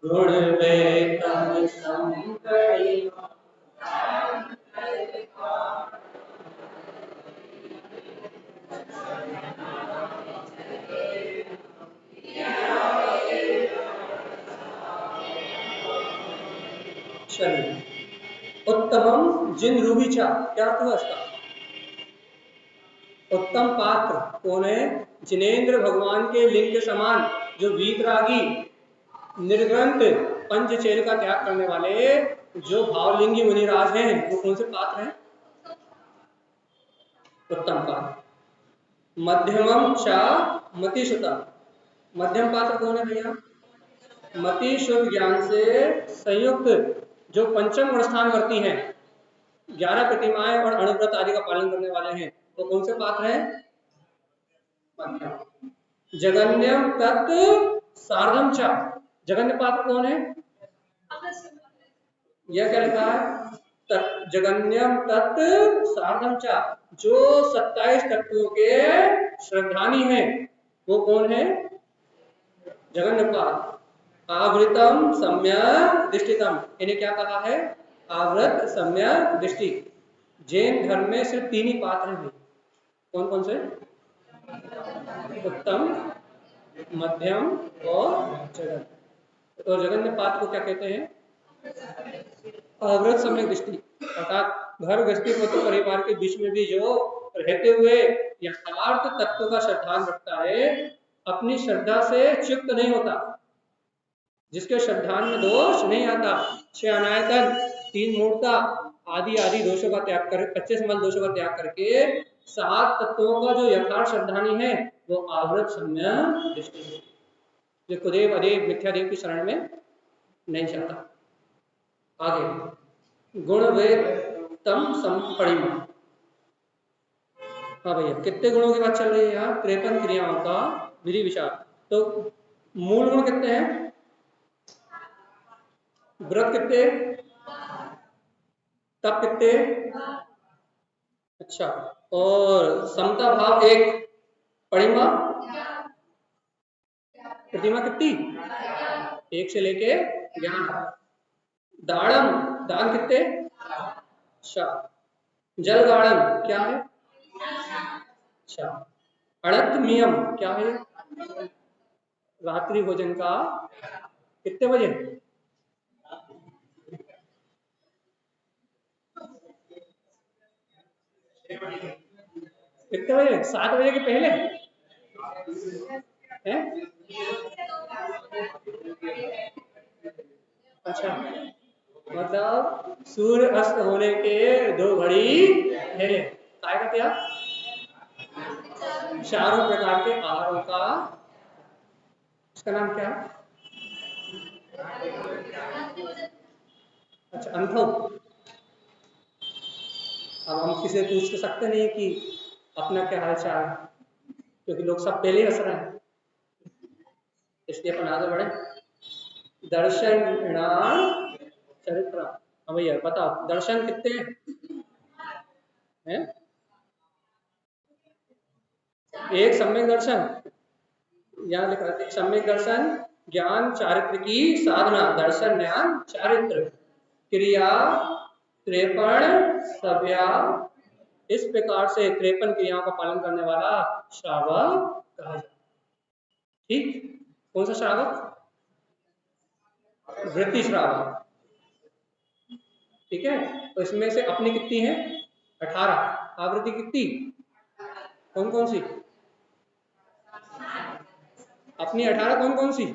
गुणवेतम संकरि। चलिए, उत्तमम जिन रूबीचा, क्या अर्थ हुआ इसका? उत्तम पात्र कौन है? जिनेंद्र भगवान के लिंग के समान, जो वीतरागी निर्ग्रंथ पंचचेल का त्याग करने वाले जो भावलिंगी मुनिराज हैं, वो कौन से पात्र हैं? उत्तम पात्र। मध्यमम चा मतिश्रुता, मध्यम पात्र कौन है भैया? मति शुद्ध ज्ञान से संयुक्त जो पंचम गुण स्थान वर्ती हैं, 11 प्रतिमाएं और अणुव्रत आदि का पालन करने वाले हैं, वो कौन से पात्र हैं? मध्यम। जगन्यम तत्व सार्धम चा, जगन्य पात्र कौन है? यह क्या लिखा है? जगन्यम तत्व सार्धम चा, जो 27 तत्वों के श्रद्धानी हैं, वो कौन है? जगन्य पात्र। आवृतम सम्यक दृष्टितम, इन्हें क्या कहा है? आवृत सम्यक दृष्टि। जैन धर्म में सिर्फ 3 ही पात्र हैं। कौन कौन से? उत्तम, मध्यम और जगन्य। तो जगन्य पात्र को क्या कहते हैं? आवृत सम्यक दृष्टि, अर्थात घर गृहस्थी पति परिवार के बीच में भी जो रहते हुए यथार्थ तत्व का श्रद्धान रखता है, अपनी श्रद्धा से च्युत नहीं होता, जिसके श्रद्धान में दोष नहीं आता, 6 अनायतन, 3 मूर्ता आदि आदि दोषों का त्याग कर, 25 मल दोषों का त्याग करके 7 तत्वों का जो यथार्थ श्रद्धानी है, वो आवृत सम्यक दृष्टि है, जो कुदेव अदेव मिथ्यादेव की शरण में नहीं जाता। आगे गुणवेतम संपरिमा। हाँ भैया, कितने गुणों की बात चल रही है यहाँ? 53 क्रियाओं का विधि विचार। तो मूल गुण कितने हैं? व्रत कितने? तप कितने? अच्छा, और समता भाव 1, परिमा प्रतिमा कितनी? 1 से लेके ज्ञान। दाड़म, दान कितने? अच्छा, जल गाड़न क्या है? अच्छा, अड़त नियम क्या है? रात्रि भोजन का कितने बजे? कितने बजे? 7 बजे के पहले हैं? अच्छा, मतलब सूर्य अस्त होने के 2 घड़ी पहले काय का त्याग, चारों प्रकार के आहारों का, इसका नाम क्या है? अच्छा, अनुभव। अब हम किसी से पूछ तो सकते नहीं कि अपना क्या हाल चाल, क्योंकि लोग सब पहले ही हंस रहे हैं, इसलिए अपन आगे बढ़े। दर्शन चरित्र। हाँ भैया बताओ, दर्शन कितने हैं? एक सम्यक दर्शन, यहाँ लिखा है सम्यक दर्शन ज्ञान चारित्र की साधना, दर्शन ज्ञान चारित्र क्रिया 53 सभ्या, इस प्रकार से 53 क्रियाओं का पालन करने वाला श्रावक कहा जाता है। ठीक, कौन सा श्रावक? वृत्ति श्रावक। ठीक है, तो इसमें से अपनी कितनी है? 18। आवृत्ति कितनी? कौन कौन सी? अपनी 18 कौन कौन सी?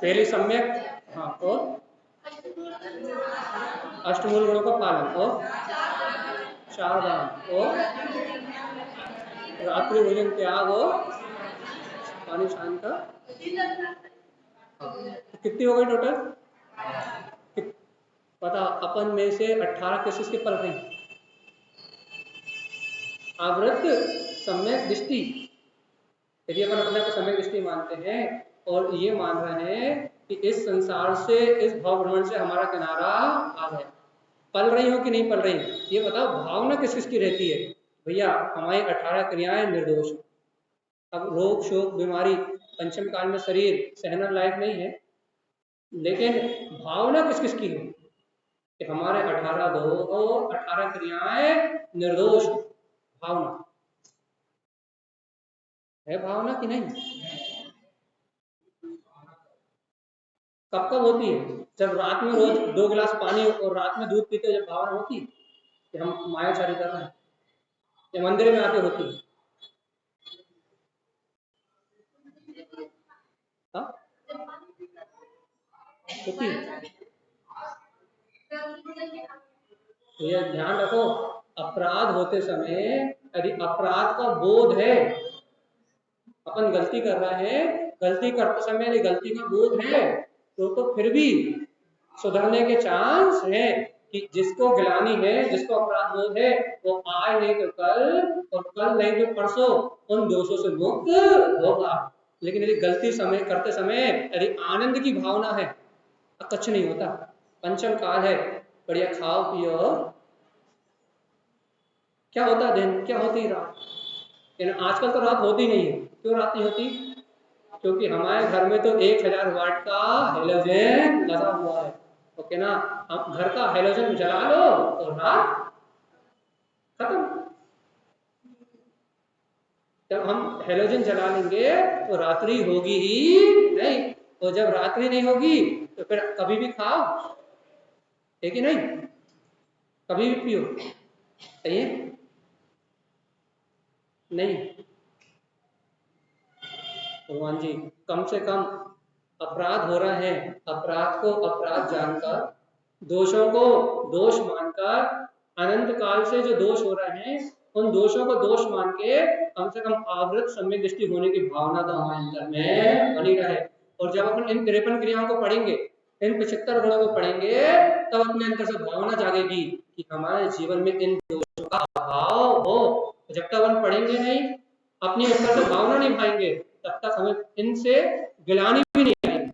पहली सम्यक, हाँ, और अष्टमूल गुणों का पालन, और 4 दान, और रात्रि भोजन त्याग, और पानी शान का। हाँ, तो कितनी हो गई टोटल? पता अपन में से 18 किस के पल रही? आवृत सम्यक दृष्टि। यदि अपन अपने को सम्यक दृष्टि मानते हैं और ये मान रहे हैं कि इस संसार से, इस भव भ्रमण से हमारा किनारा आ गया, पल रही हो कि नहीं पल रही, ये बताओ। भावना किस किस की रहती है? भैया हमारी 18 क्रियाएं निर्दोष। अब रोग शोक बीमारी पंचम काल में शरीर सहना लायक नहीं है, लेकिन भावना किस किस की है कि हमारे 18 क्रियाएं निर्दोष। भावना है, भावना की नहीं? कब कब होती है? जब रात में रोज 2 गिलास पानी और रात में दूध पीते, जब भावना होती है कि हम मायाचारी कर रहे हैं, या मंदिर में आके होती है? हाँ? होती है। तो ये ध्यान रखो, अपराध होते समय यदि अपराध का बोध है, अपन गलती कर रहे हैं, गलती करते समय यदि गलती का बोध है, तो फिर भी सुधरने के चांस है कि जिसको गिलानी है, जिसको अपराध बोध है, वो आज नहीं तो कल, और कल नहीं तो परसों उन दोषों से मुक्त होगा। लेकिन यदि गलती समय करते समय यदि आनंद की भावना है, कुछ नहीं होता। पंचम काल है, बढ़िया खाओ पियो, क्या होता दिन, क्या होती रात। लेकिन आजकल तो रात होती नहीं है। क्यों रात नहीं होती? क्योंकि हमारे घर में तो 1000 वाट का हेलोजन लगा हुआ है। ओके ना, हम घर का हेलोजन जला लो और रात खत्म। जब हम हेलोजन जला लेंगे तो रात्रि होगी ही नहीं, और जब रात्रि नहीं होगी तो फिर कभी भी खाओ, है कि नहीं? कभी भी पियो, सही है? नहीं भगवान जी, कम से कम अपराध हो रहे हैं, अपराध को अपराध जानकर, दोषों को दोष मानकर, अनंत काल से जो दोष हो रहे हैं उन दोषों को दोष मान के कम से कम आवृत सम्यक दृष्टि होने की भावना तो हमारे अंदर में बनी रहे। और जब अपन इन 53 क्रियाओं को पढ़ेंगे, इन 75 गुणों को पढ़ेंगे, तब अपने अंदर से भावना जागेगी कि हमारे जीवन में इन दोषों का अभाव हो। जब तक हम पढ़ेंगे नहीं, अपनी अंदर से भावना नहीं पाएंगे, तब तक हमें इनसे गिलानी भी नहीं आएगी,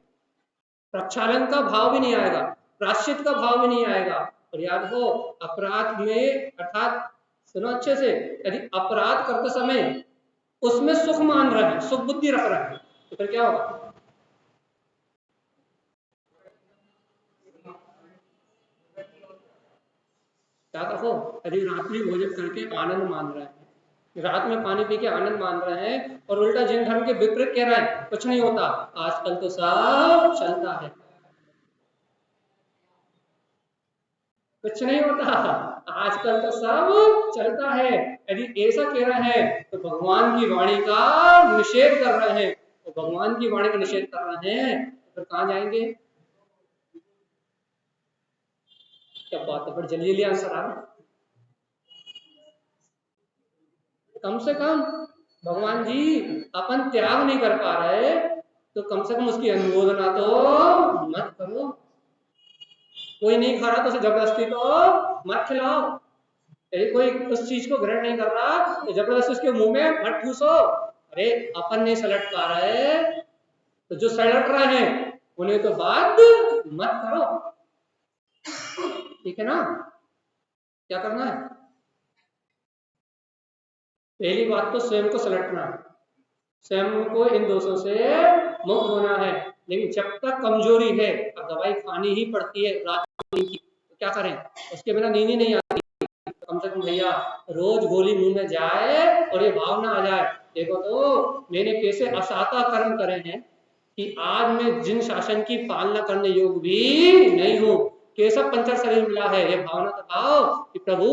प्रक्षालन का भाव भी नहीं आएगा, प्राश्चित का भाव भी नहीं आएगा। और याद हो, अपराध में अर्थात सुनो अच्छे से, यदि अपराध करते समय उसमें सुख मान रहे हैं, सुख बुद्धि रख रहे हैं, तो फिर क्या होगा? याद रखो, यदि रात्रि भोजन करके आनंद मान रहे हैं, रात में पानी पी के आनंद मान रहे हैं, और उल्टा जिन धर्म के विपरीत कह रहा है कुछ नहीं होता, आजकल तो सब चलता है, कुछ नहीं होता, आजकल तो सब चलता है। यदि ऐसा कह रहे हैं तो भगवान की वाणी का निषेध कर रहे हैं, तो भगवान की वाणी का निषेध कर रहे हैं तो फिर कहाँ जाएंगे? क्या बात है, बड़ी जल्दी जल्दी आंसर आ रहा। कम से कम भगवान जी अपन त्याग नहीं कर पा रहे तो कम से कम उसकी अनुमोदना तो मत करो। कोई नहीं खा रहा तो उसे जबरदस्ती तो मत खिलाओ। यदि कोई उस चीज को ग्रहण नहीं कर रहा तो जबरदस्ती उसके मुंह में मत ठूसो। अरे अपन नहीं सलट पा रहे तो जो सलट रहे हैं उन्हें तो बात मत करो। ठीक है ना? क्या करना है? पहली बात तो स्वयं को सलटना है, स्वयं को इन दोषों से मुक्त होना है। लेकिन जब तक कमजोरी है और दवाई खानी ही पड़ती है रात की, तो क्या करें? उसके बिना नींद ही नहीं आती। तो कम से कम भैया रोज गोली मुंह में जाए और ये भावना आ जाए, देखो तो मैंने कैसे असाता कर्म करे हैं कि आज मैं जिन शासन की पालना करने योग्य भी नहीं हूँ। केशव पंचर शरीर मिला है, ये भावना तो आओ कि प्रभु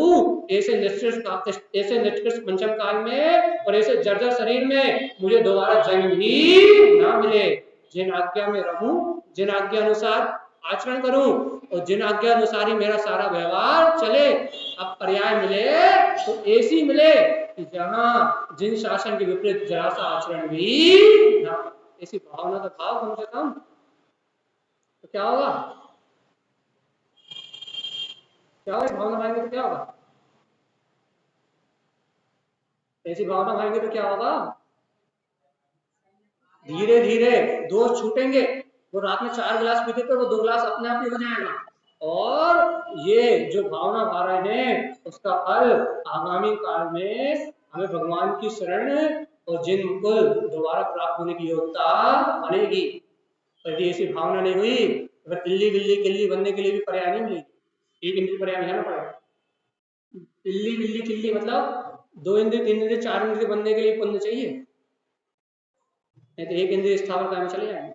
ऐसे निष्कृष्ट पंचम काल में और ऐसे जर्जर शरीर में मुझे दोबारा जन्म ही ना मिले। जिन आज्ञा में रहूं, जिन आज्ञा अनुसार आचरण करूं और जिन आज्ञा अनुसार ही मेरा सारा व्यवहार चले। अब पर्याय मिले तो ऐसी मिले कि जहां जिन शासन के विपरीत जरा सा आचरण भी ना, ऐसी भावना तो भाव कम से कम। तो क्या होगा? क्या होगा? भावना भाएंगे तो क्या होगा? ऐसी भावना भाएंगे तो क्या होगा? धीरे धीरे दोष छूटेंगे। वो रात में 4 गिलास पीते थे वो 2 गिलास अपने आप ही हो जाएगा। और ये जो भावना भा रहे हैं उसका फल आगामी काल में हमें भगवान की शरण और जिन मुकुल दोबारा प्राप्त होने की योग्यता बनेगी। यदि ऐसी भावना नहीं हुई तो इल्ली बिल्ली किल्ली बनने के लिए भी पर्याय नहीं मिलेगी। एक इंद्रिय पर्याय मिलाना पड़ेगा। इल्ली बिल्ली किल्ली मतलब 2 इंद्रिय 3 इंद्रिय 4 इंद्रिय बनने के लिए पुण्य चाहिए, नहीं तो एक इंद्रिय स्थावर कायम चले जाएंगे।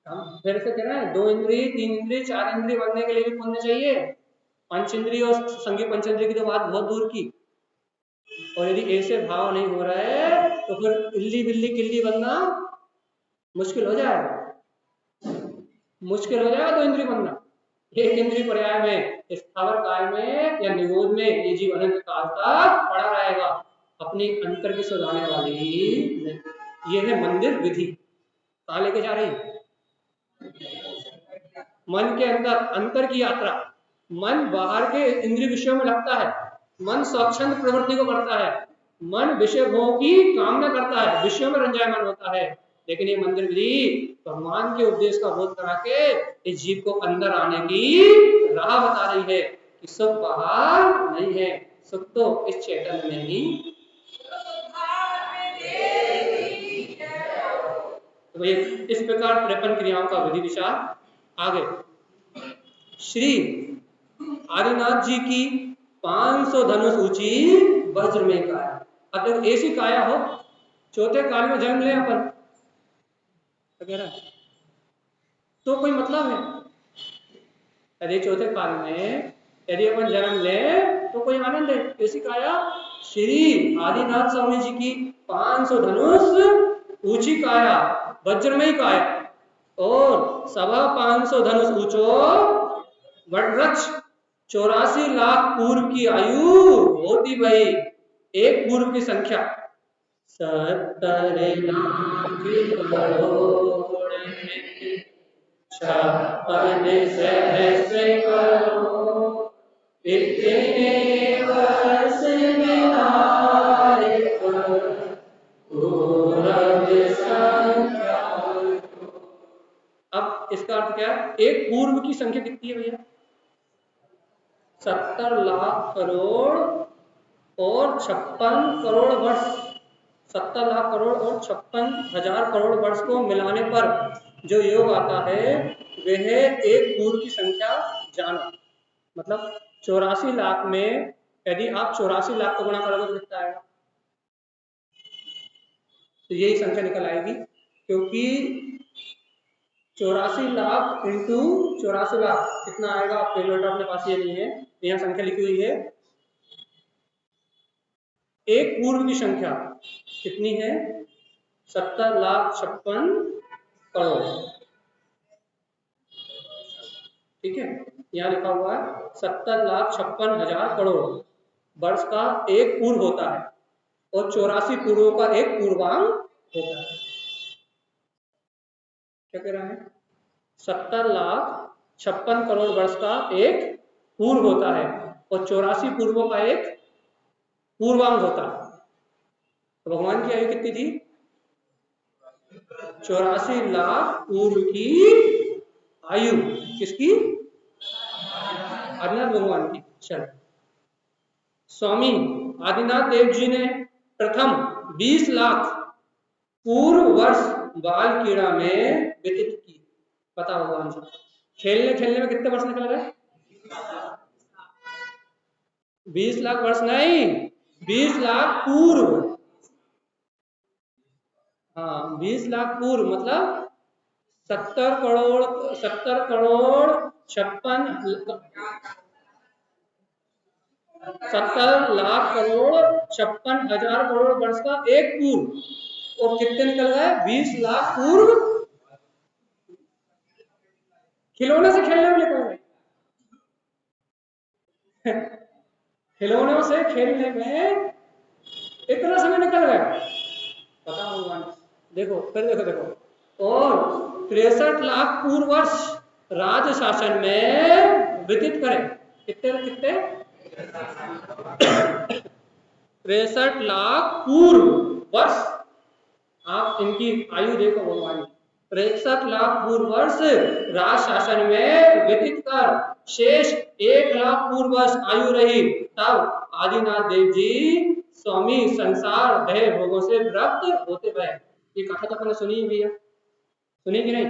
हम फिर से कह रहे हैं 2 इंद्रिय 3 इंद्रिय 4 इंद्रिय बनने के लिए भी पुण्य चाहिए। 5 इंद्रिय और संगी पंचेंद्रिय की तो बात बहुत दूर की। और यदि ऐसे भाव नहीं हो रहा है तो फिर इल्ली बिल्ली किल्ली बनना मुश्किल हो जाएगा। मुश्किल हो जाएगा 2 इंद्रिय बनना। एक इंद्रिय पर्याय में स्थावर काल में या निरोध में ये जीव अनंत काल तक पड़ा रहेगा। अपनी अंतर की सुधारने वाली नहीं। ये है मंदिर विधि। कहाँ लेके जा रही? मन के अंदर अंतर की यात्रा। मन बाहर के इंद्रिय विषयों में लगता है, मन स्वच्छंद प्रवृत्ति को करता है, मन विषय भोग की कामना करता है, विषयों में रंजायमान होता है। लेकिन ये मंदिर विधि भगवान के उपदेश का बोध करा के इस जीव को अंदर आने की राह बता रही है कि सुख बाहर नहीं है, सुख तो इस चैतन्य में ही। तो भाई इस प्रकार 53 क्रियाओं का विधि विचार आगे। श्री आदिनाथ जी की 500 धनुष ऊंची वज्र में काया। अब देखो ऐसी काया हो, चौथे काल में जन्म ले अपन वगैरह तो कोई मतलब है? यदि चौथे काल में यदि अपन जन्म ले तो कोई आनंद है? ऐसी काया श्री आदिनाथ स्वामी जी की 500 धनुष ऊंची काया, वज्रमयी काया और सवा 500 धनुष ऊंचो वटवृक्ष, 84 लाख पूर्व की आयु होती भाई। एक पूर्व की संख्या 70 लाख करोड़ में 56 सहस्र करोड़ इतने वर्ष में नारे पर पूर्व संख्या। अब इसका अर्थ क्या है? एक पूर्व की संख्या कितनी है भैया? 70 लाख करोड़ और 56 करोड़ वर्ष। 70 लाख करोड़ और 56,000 करोड़ वर्ष को मिलाने पर जो योग आता है वह एक पूर्व की संख्या जानो। मतलब 84 लाख में यदि आप 84 लाख को गुणा करोगे तो कितना आएगा? तो यही संख्या निकल आएगी, क्योंकि 84 लाख इंटू 84 लाख कितना आएगा? कैलकुलेटर अपने पास ये नहीं है, यहाँ संख्या लिखी हुई है। एक पूर्व की संख्या कितनी है? 70 लाख 56 करोड़। ठीक है, यहाँ लिखा हुआ है 70,56,000 करोड़ वर्ष का एक पूर्व होता है और 84 पूर्वों का एक पूर्वांग होता है। क्या कह रहा है? 70,56,000 वर्ष का एक पूर्व होता है और 84 पूर्वों का एक पूर्वांग होता है। तो भगवान की आयु कितनी थी? 84 लाख पूर्व की आयु। किसकी? आदिनाथ भगवान की। चल, स्वामी आदिनाथ देव जी ने प्रथम 20 लाख पूर्व वर्ष बाल क्रीड़ा में व्यतीत की। पता भगवान जी खेलने खेलने में कितने वर्ष निकल गए? 20 लाख वर्ष नहीं, 20 लाख पूर्व। हाँ, 20 लाख पूर्व मतलब 70 करोड़ 70 लाख करोड़ 56,000 करोड़ वर्ष का एक पूर्व। और कितने निकल गए? 20 लाख पूर्व खिलौने से खेलने में निकल गए। खिलौनों से खेलने में इतना समय निकल गया। पता भगवान। देखो फिर देखो और 63 लाख पूर्व वर्ष राज शासन में व्यतीत करें। कितने कितने? 63 लाख पूर्व वर्ष। आप इनकी आयु देखो भगवान की। 63 लाख पूर्व वर्ष राज शासन में व्यतीत कर शेष 1 लाख पूर्व वर्ष आयु रही, तब आदिनाथ देव जी स्वामी संसार भय भोगों से विरक्त होते गए। ये कथा तो आपने सुनी ही है, सुनी कि नहीं?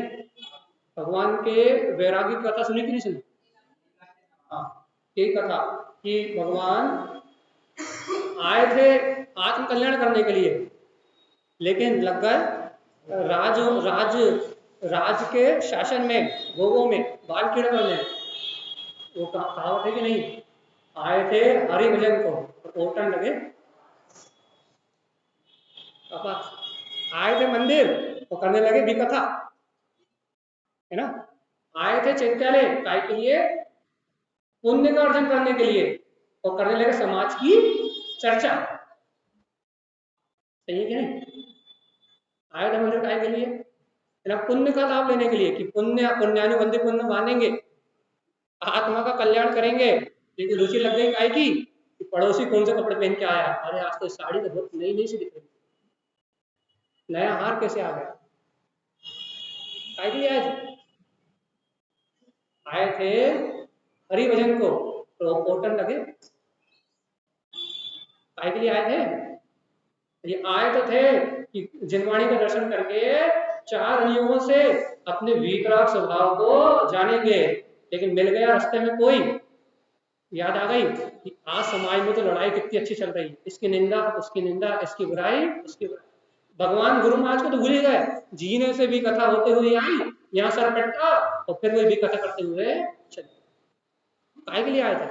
भगवान के वैराग्य की कथा सुनी कि नहीं सुनी? हाँ, ये कथा कि भगवान आए थे आत्म कल्याण करने के लिए, लेकिन लग गए राज राज राज के शासन में, भोगों में, बाल क्रीड़ा करने। वो कहावत है कि नहीं? आए थे हरि भजन को ओटन लगे पापा। आए थे मंदिर तो करने लगे भी कथा, है ना? आए थे चैत्यालय काय के लिए? पुण्य का अर्जन करने के लिए, और करने लगे समाज की चर्चा। सही है कि नहीं? आए थे मंदिर काय के लिए? ना पुण्य का लाभ लेने के लिए कि पुण्यानुबंधी पुण्य मानेंगे, आत्मा का कल्याण करेंगे। लेकिन रुचि लग गई काय की? पड़ोसी कौन से कपड़े पहन के आया, अरे आज तो साड़ी तो बहुत नई नई सी दिख रही, नया हार कैसे आ गया? काय के लिए आए थे? आए थे हरि भजन को तो ओटन लगे। काय के लिए आए थे? ये आए तो थे कि जिनवाणी का दर्शन करके 4 नियमों से अपने वीतराग स्वभाव को जानेंगे। लेकिन मिल गया रास्ते में कोई, याद आ गई कि आज समाज में तो लड़ाई कितनी अच्छी चल रही है, इसकी निंदा उसकी निंदा, इसकी बुराई उसकी बुराई। भगवान गुरु महाराज को तो भूल ही गए। जीने से भी कथा होते हुए आई, यहाँ सर पटका और फिर वही भी कथा करते हुए चले। काय के लिए आए थे?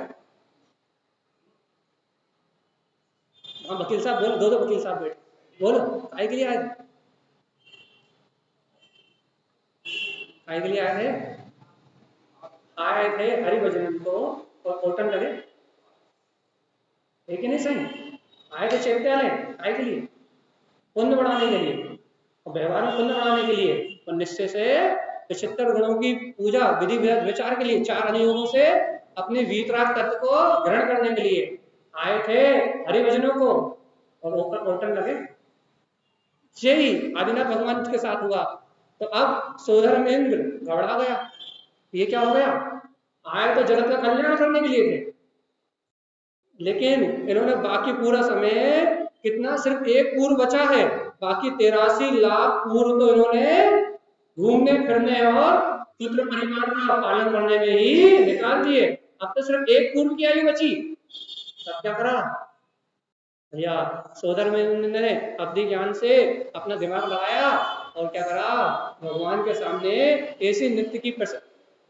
हाँ वकील साहब बोलो, दो वकील साहब बैठे, बोलो काय के लिए आए थे? काय के लिए आए थे? आए थे हरि भजन को और ओटन लगे। है कि नहीं सही? आए थे चैत्यालय काय के लिए? पुण्य बढ़ाने के लिए, और व्यवहार में पुण्य बढ़ाने के लिए, और निश्चय से 75 गुणों की पूजा विधि विचार के लिए, 4 अनुयोगों से अपने वीतराग तत्व को ग्रहण करने के लिए आए थे हरि भजनों को और ओटन लगे। यही आदिनाथ भगवान के साथ हुआ। तो अब सोधर्मेंद्र घबरा गया, ये क्या हो गया? आए तो जगत का कल्याण करने के लिए थे, लेकिन इन्होंने बाकी पूरा समय कितना, सिर्फ एक पूर्व बचा है, बाकी 83 लाख पूर्व तो इन्होंने घूमने फिरने और सूत्र परिवार का पालन करने में ही निकाल दिए। अब तो सिर्फ एक पूर्व की आयु बची। तब क्या करा भैया? सोधर्मेंद्र ने अवधि ज्ञान से अपना दिमाग लगाया और क्या करा? भगवान के सामने ऐसी नृत्य की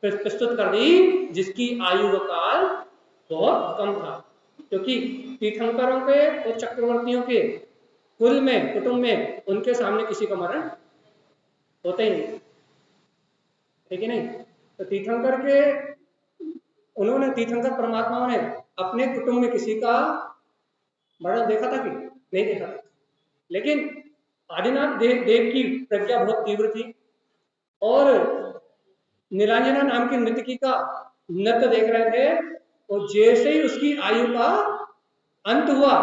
प्रस्तुत कर दी जिसकी आयु व काल बहुत कम था, क्योंकि तीर्थंकरों के और चक्रवर्तियों के कुल में, कुटुंब में उनके सामने किसी का मरण होता ही नहीं, है कि नहीं? तो तीर्थंकर के उन्होंने तीर्थंकर परमात्माओं ने अपने कुटुंब में किसी का मरण देखा था कि नहीं देखा था, लेकिन आदिनाथ देव की प्रज्ञा बहुत तीव्र थी और नीलांजना नाम की नर्तकी का नृत्य देख रहे थे, और जैसे ही उसकी आयु का अंत हुआ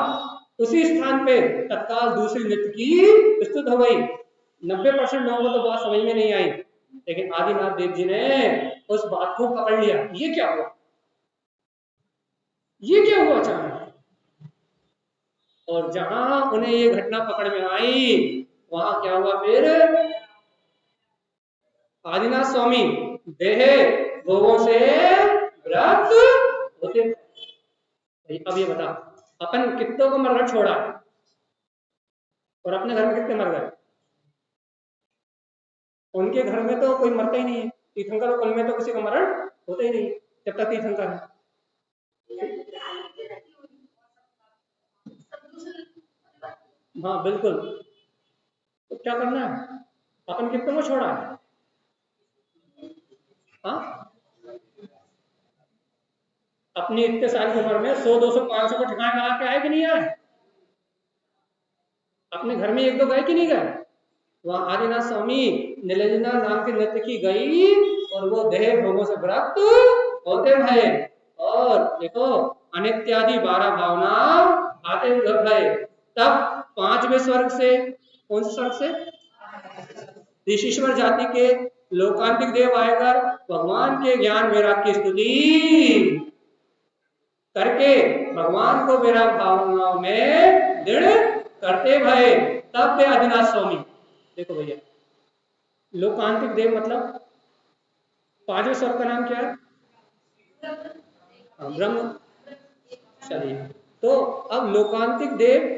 उसी स्थान पे तत्काल दूसरी नर्तकी स्तुत हो गई। 90% लोगों को तो बात समझ में नहीं आई, लेकिन आदिनाथ देव जी ने उस बात को पकड़ लिया। ये क्या हुआ, ये क्या हुआ अचानक। और जहां उन्हें ये घटना पकड़ में आई, वहां क्या हुआ फिर, आदिनाथ स्वामी देहे भोगों से व्रत होते। अब ये बता, अपन कितनों को मरना छोड़ा और अपने घर में कितने मर गए। उनके घर में तो कोई मरता ही नहीं है, तीर्थंकर कुल में तो किसी का मरण होता ही नहीं जब तक तीर्थंकर है। हाँ बिल्कुल, तो क्या करना है, अपन कितनों को छोड़ा है। हाँ, अपनी इतने साल की उम्र में 100 200 500 को ठिकाने लगा के आए कि नहीं आए। अपने घर में एक दो गए कि नहीं गए। वहां आदिनाथ स्वामी नीलांजना नाम की नर्तकी गई और वो देह भोगों से व्रत होते भये, और देखो अनित्यादि 12 भावना आते हुए भये। तब 5वें स्वर्ग से, कौन से स्वर्ग से, ऋषिश्वर जाति के लोकांतिक देव आएकर भगवान के ज्ञान वैराग की स्तुति करके भगवान को वैराग भावनाओं में दृढ़ करते भये। तब वे आदिनाथ स्वामी, देखो भैया, लोकांतिक देव मतलब 5वें स्वर्ग का नाम क्या है, ब्रह्म। चलिए, तो अब लोकांतिक देव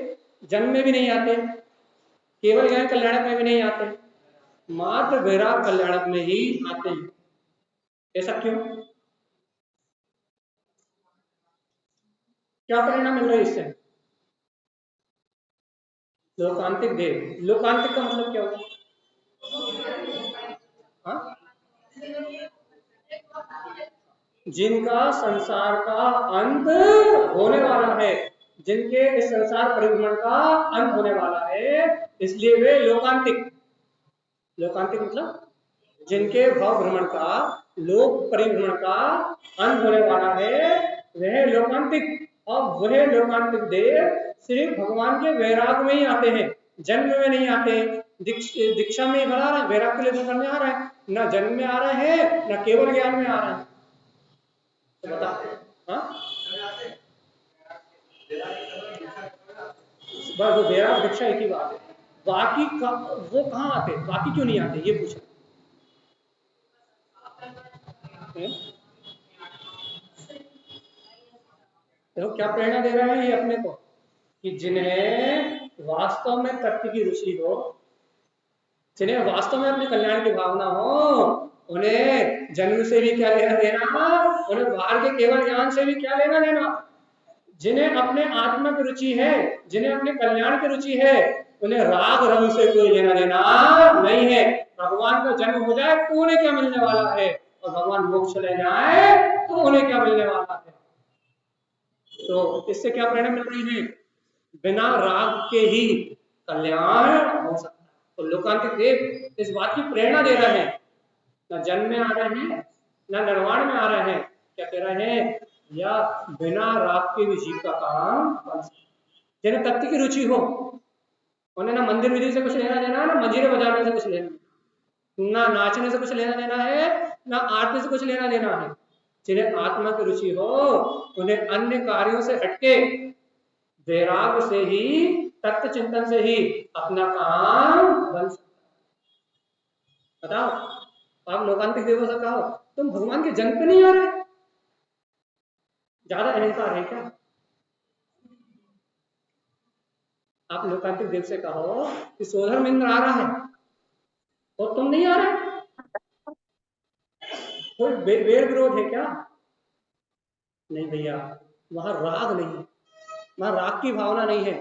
जन्म में भी नहीं आते, केवल ज्ञान कल्याणक में भी नहीं आते, मात्र वैराग कल्याणक में ही आते हैं। ऐसा क्यों, क्या परिणाम मिल रहा है इससे। लोकांतिक देव, लोकांतिक का मतलब क्या होता है। हाँ? जिनका संसार का अंत होने वाला है, जिनके इस संसार परिभ्रमण का अंत होने वाला है, इसलिए वे लोकांतिक, लोकांतिक मतलब जिनके भाव भ्रमण का, लोक परिभ्रमण का अंत होने वाला है, वह लोकांतिक। अब वह लोकांतिक देव सिर्फ भगवान के वैराग में ही आते हैं, जन्म में नहीं आते। दीक्षा में ही भरा रहा है, वैराग के लिए करने आ रहा है, ना जन्म में आ रहा है ना केवल ज्ञान में आ रहा है। तो बता, हाँ बस वो वैराग दीक्षा एक ही बात है, बाकी का वो कहाँ आते, बाकी क्यों नहीं आते, ये पूछा। तो क्या प्रेरणा दे रहा है ये अपने को, कि जिन्हें वास्तव में तत्व की रुचि हो, जिन्हें वास्तव में अपने कल्याण की भावना हो, उन्हें जन्म से भी क्या लेना देना, उन्हें बाहर के केवल ज्ञान से भी क्या लेना देना। जिन्हें अपने आत्मा की रुचि है, जिन्हें अपने कल्याण की रुचि है, उन्हें राग रंग से कोई लेना देना नहीं है। भगवान का जन्म हो जाए तो उन्हें क्या मिलने वाला है, और भगवान मोक्ष ले जाए तो उन्हें क्या मिलने वाला है। तो इससे क्या प्रेरणा मिल रही है, बिना राग के ही कल्याण हो सकता है। तो लोकांतिक देव इस बात की प्रेरणा दे रहे हैं, न जन्म में आ रहे हैं न निर्वाण में आ रहे हैं, क्या कह रहे हैं, या बिना राग के भी जीव का काम कर सकते। जिन्हें तत्व की रुचि हो, उन्हें ना मंदिर विधि से कुछ लेना देना, ना मंजीरे बजाने से कुछ लेना, ना नाचने से कुछ लेना देना है, ना आरती से कुछ लेना देना है। जिन्हें आत्मा की रुचि हो, उन्हें अन्य कार्यों से हटके वैराग से ही, तत्व चिंतन से ही अपना काम बन सकता है। बताओ, आप लोकांतिक देवों से कहो तुम भगवान के जन्म पे नहीं आ रहे, ज्यादा अहंकार है क्या। आप लोकांतिक देव से कहो कि सोधर्म इंद्र आ रहा है और तुम नहीं आ रहे, कोई वेर विरोध है क्या। नहीं भैया, वहां राग नहीं है, वहां राग की भावना नहीं है,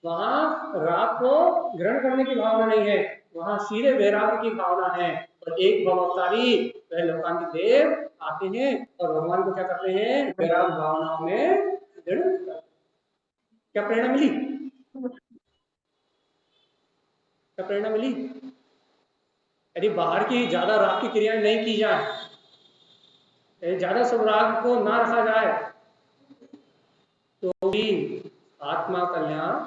वहां राग को ग्रहण करने की भावना नहीं है, वहां सीधे वैराग की भावना है। और एक भव अवतारी वह लोकांत देव आते हैं और भगवान को क्या करते हैं, वैराग भावनाओं में दृढ़ करते हैं। क्या प्रेरणा मिली, क्या प्रेरणा मिली? यदि बाहर की ज्यादा राग की क्रियाएं नहीं की जाए, ज्यादा सब राग को ना रखा जाए, तो भी आत्मा कल्याण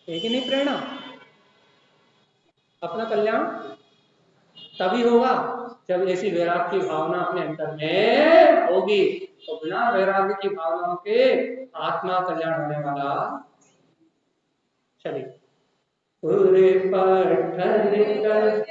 है कि नहीं? प्रेरणा, अपना कल्याण तभी होगा जब ऐसी वैराग की भावना अपने अंतर में होगी। तो बिना वैराग्य की भावनाओं के आत्मा कल्याण होने वाला। चलिए, पूरे पठन कर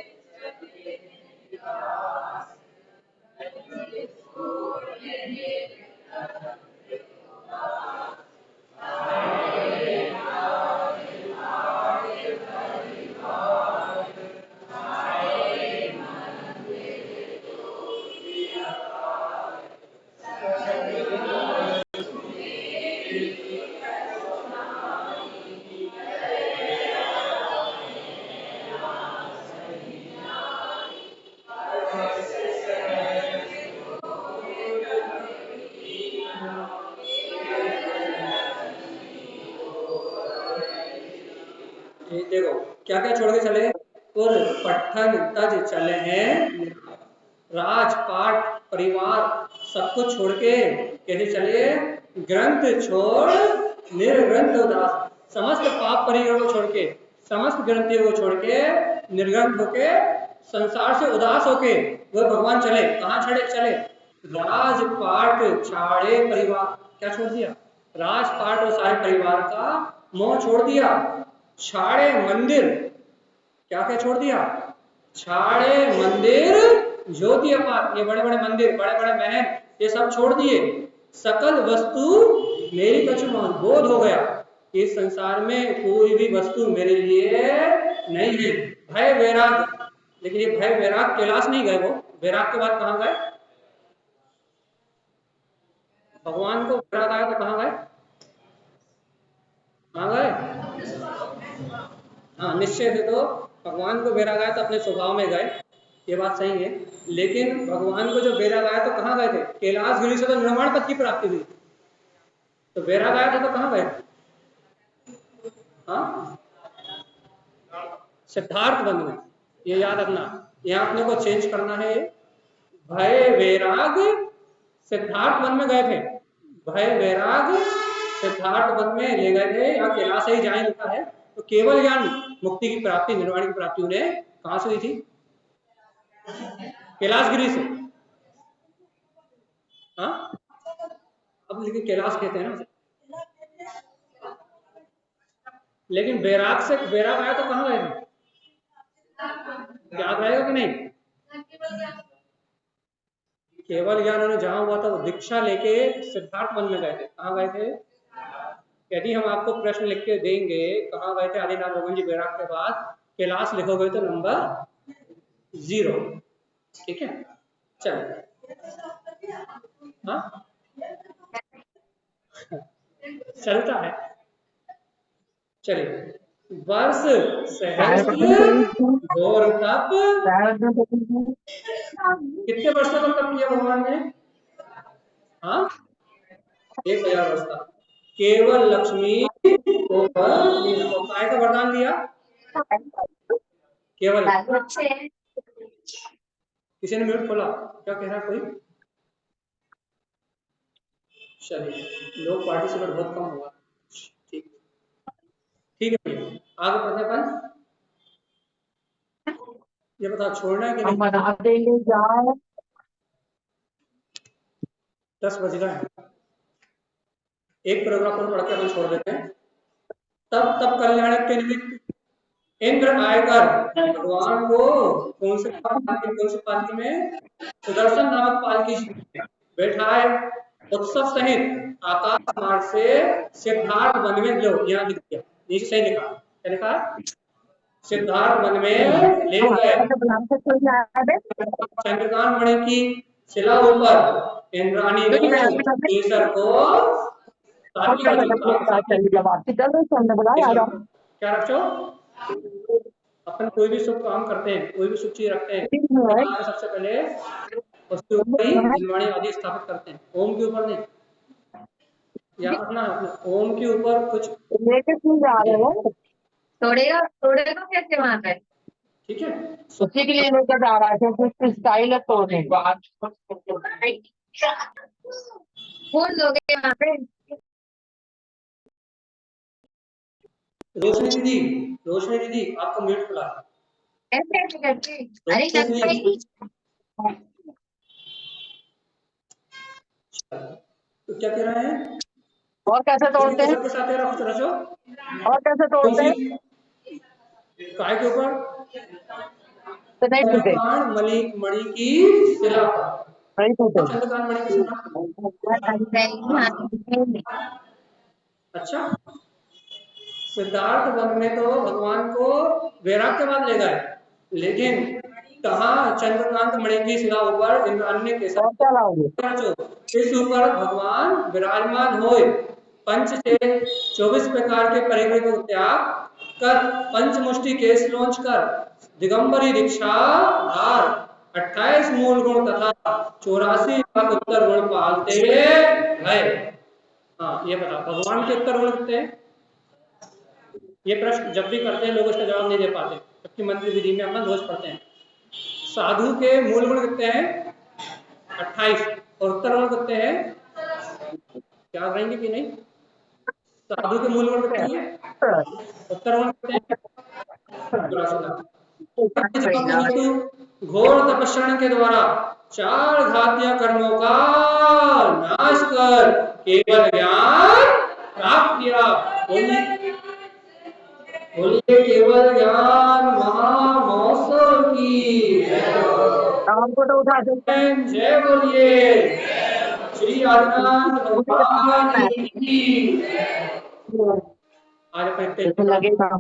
देखो क्या क्या छोड़ के चले, और पठन तज चले हैं, राजपाट परिवार सब कुछ छोड़ के कैसे चले, ग्रंथ छोड़ निर्ग्रंथ उदास, समस्त पाप परिवार को छोड़ के, समस्त ग्रंथियों को छोड़ के, निर्ग्रंथ होके, संसार से उदास होके वह भगवान चले। कहाँ छड़े चले, राजपाट छाड़े परिवार, क्या छोड़ दिया, राजपाट और सारे परिवार का मोह छोड़ दिया, छाड़े मंदिर, क्या क्या छोड़ दिया, छाड़े मंदिर ज्योति अपार, ये बड़े बड़े मंदिर, बड़े बड़े महल, ये सब छोड़ दिए, सकल वस्तु मेरी कछुमान, बोध हो गया इस संसार में कोई भी वस्तु मेरे लिए नहीं है। भय वैराग, लेकिन ये भय वैराग कैलाश नहीं गए, वो वैराग के बाद कहाँ गए, भगवान को वैराग आया तो कहाँ गए, कहाँ गए, हाँ निश्चय से तो भगवान को वैराग आया तो अपने स्वभाव में गए, ये बात सही है, लेकिन भगवान को जो वैराग आया तो कहाँ गए थे, कैलाश गिरी से तो निर्वाण पद की प्राप्ति हुई, तो वैराग आया था तो कहाँ गए, हाँ सिद्धार्थ वन में, ये याद रखना, यहाँ अपने को चेंज करना है, भय वैराग सिद्धार्थ वन में गए थे, भय वैराग सिद्धार्थ वन में ले गए थे, यहाँ कैलाश ही जाए लिखा है, तो केवल ज्ञान मुक्ति की प्राप्ति, निर्वाण की प्राप्ति उन्हें कहां से हुई थी, कैलाशगिरी से, हाँ अब लेकिन कैलाश कहते हैं ना, लेकिन बैराग से बैराग आया तो कहां गए थे, याद रहेगा कि नहीं, केवल ज्ञान उन्हें जहां हुआ था वो दीक्षा लेके सिद्धार्थ वन में गए थे, कहां गए थे, यदि हम आपको प्रश्न लिख के देंगे कहां गए थे आदिनाथ भगवान जी बैराग के बाद, कैलाश लिखोगे तो नंबर 0, ठीक है, चलो, हाँ चलता है, चलिए, वर्ष सहस्त्र घोर तप, कितने वर्षों तक तप किया भगवान ने, हाँ 1000 वर्ष तक, केवल लक्ष्मी को काय का वरदान दिया, केवल, किसी ने म्यूट खोला, क्या कह रहा है कोई, चलिए लोग पार्टिसिपेट बहुत कम हुआ, ठीक ठीक है भैया, आगे पढ़ते अपन, ये बताओ छोड़ना है कि नहीं, बता देंगे यार, 10 बज रहा है, एक पैराग्राफ और पढ़ के हम छोड़ देते हैं, तब तब कल्याण के निमित्त इंद्र आयकर भगवान को कौन से पालकी में, सुदर्शन नामक पालकी बैठाए, उत्सव सहित आकाश मार्ग से सिद्धार्थ वन में, लो यहाँ लिख दिया, नीचे सही लिखा, क्या लिखा, सिद्धार्थ वन में ले गए, चंद्रकांत मणि की शिला ऊपर इंद्राणी ने केसर को क्या रखो, अपन कोई भी शुभ काम करते हैं, कोई भी शुभ चीज रखते हैं, भगवान में सबसे पहले उसके ऊपर ही निर्वाणी आदि स्थापित करते हैं, ओम के ऊपर नहीं। याद रखना है, ओम के ऊपर कुछ लेके क्यों जा रहे हो? तोड़ेगा तोड़ेगा कैसे वहां पे? ठीक है। उसी के लिए लेकर जा रहा है क्योंकि उसकी स्टाइल है तोड़ने कौन लोग हैं वहां पे? रोशनी दीदी, रोशनी दीदी आपको म्यूट खुला है। ऐसे ऐसे करके अरे रोशनी करते दीदी, ही तो क्या कह रहे हैं, और कैसे उसी तोड़ते हैं? कसर के साथ यार कुछ रचो। और कैसे कौन तोड़ते सी, हैं? काय के ऊपर, तो नहीं टूटे चंद्रकांड मणि मणि की शिला पर। नहीं टूटे चंद्रकांड मणि की शिला, अच्छा। सिद्धार्थ वन में तो भगवान को वैराग्यवाद ले गए, लेकिन कहा चंद्रकांत मणि की शिला ऊपर अन्य के और क्या लाओगे? साथ इस ऊपर भगवान विराजमान होए, पंच से 24 प्रकार के परिग्रह को त्याग कर, पंचमुष्टि केस लॉन्च कर, दिगंबरी दीक्षा धार, 28 मूल गुण तथा 84 लाख उत्तर गुण पालते गए। हाँ ये बता, भगवान के उत्तर गुण कितने हैं? ये प्रश्न जब भी करते हैं लोग इसका जवाब नहीं दे पाते, जबकि मंत्र विधि में अपन रोज पढ़ते हैं। साधु के मूल गुण कितने हैं? 28। और उत्तर गुण कितने हैं? क्या रहेंगे कि नहीं? साधु के मूल गुण कितने हैं? उत्तर गुण कितने हैं? 84। घोर तपस्या के द्वारा 4 घातीय कर्मों का नाश कर केवल ज्ञान प्राप्त किया। बोलिए केवल ज्ञान महामहोत्सव की हमको तो उठा दो जय बोलिए, श्री आदिनाथ भगवान की। आज अपन लगे काम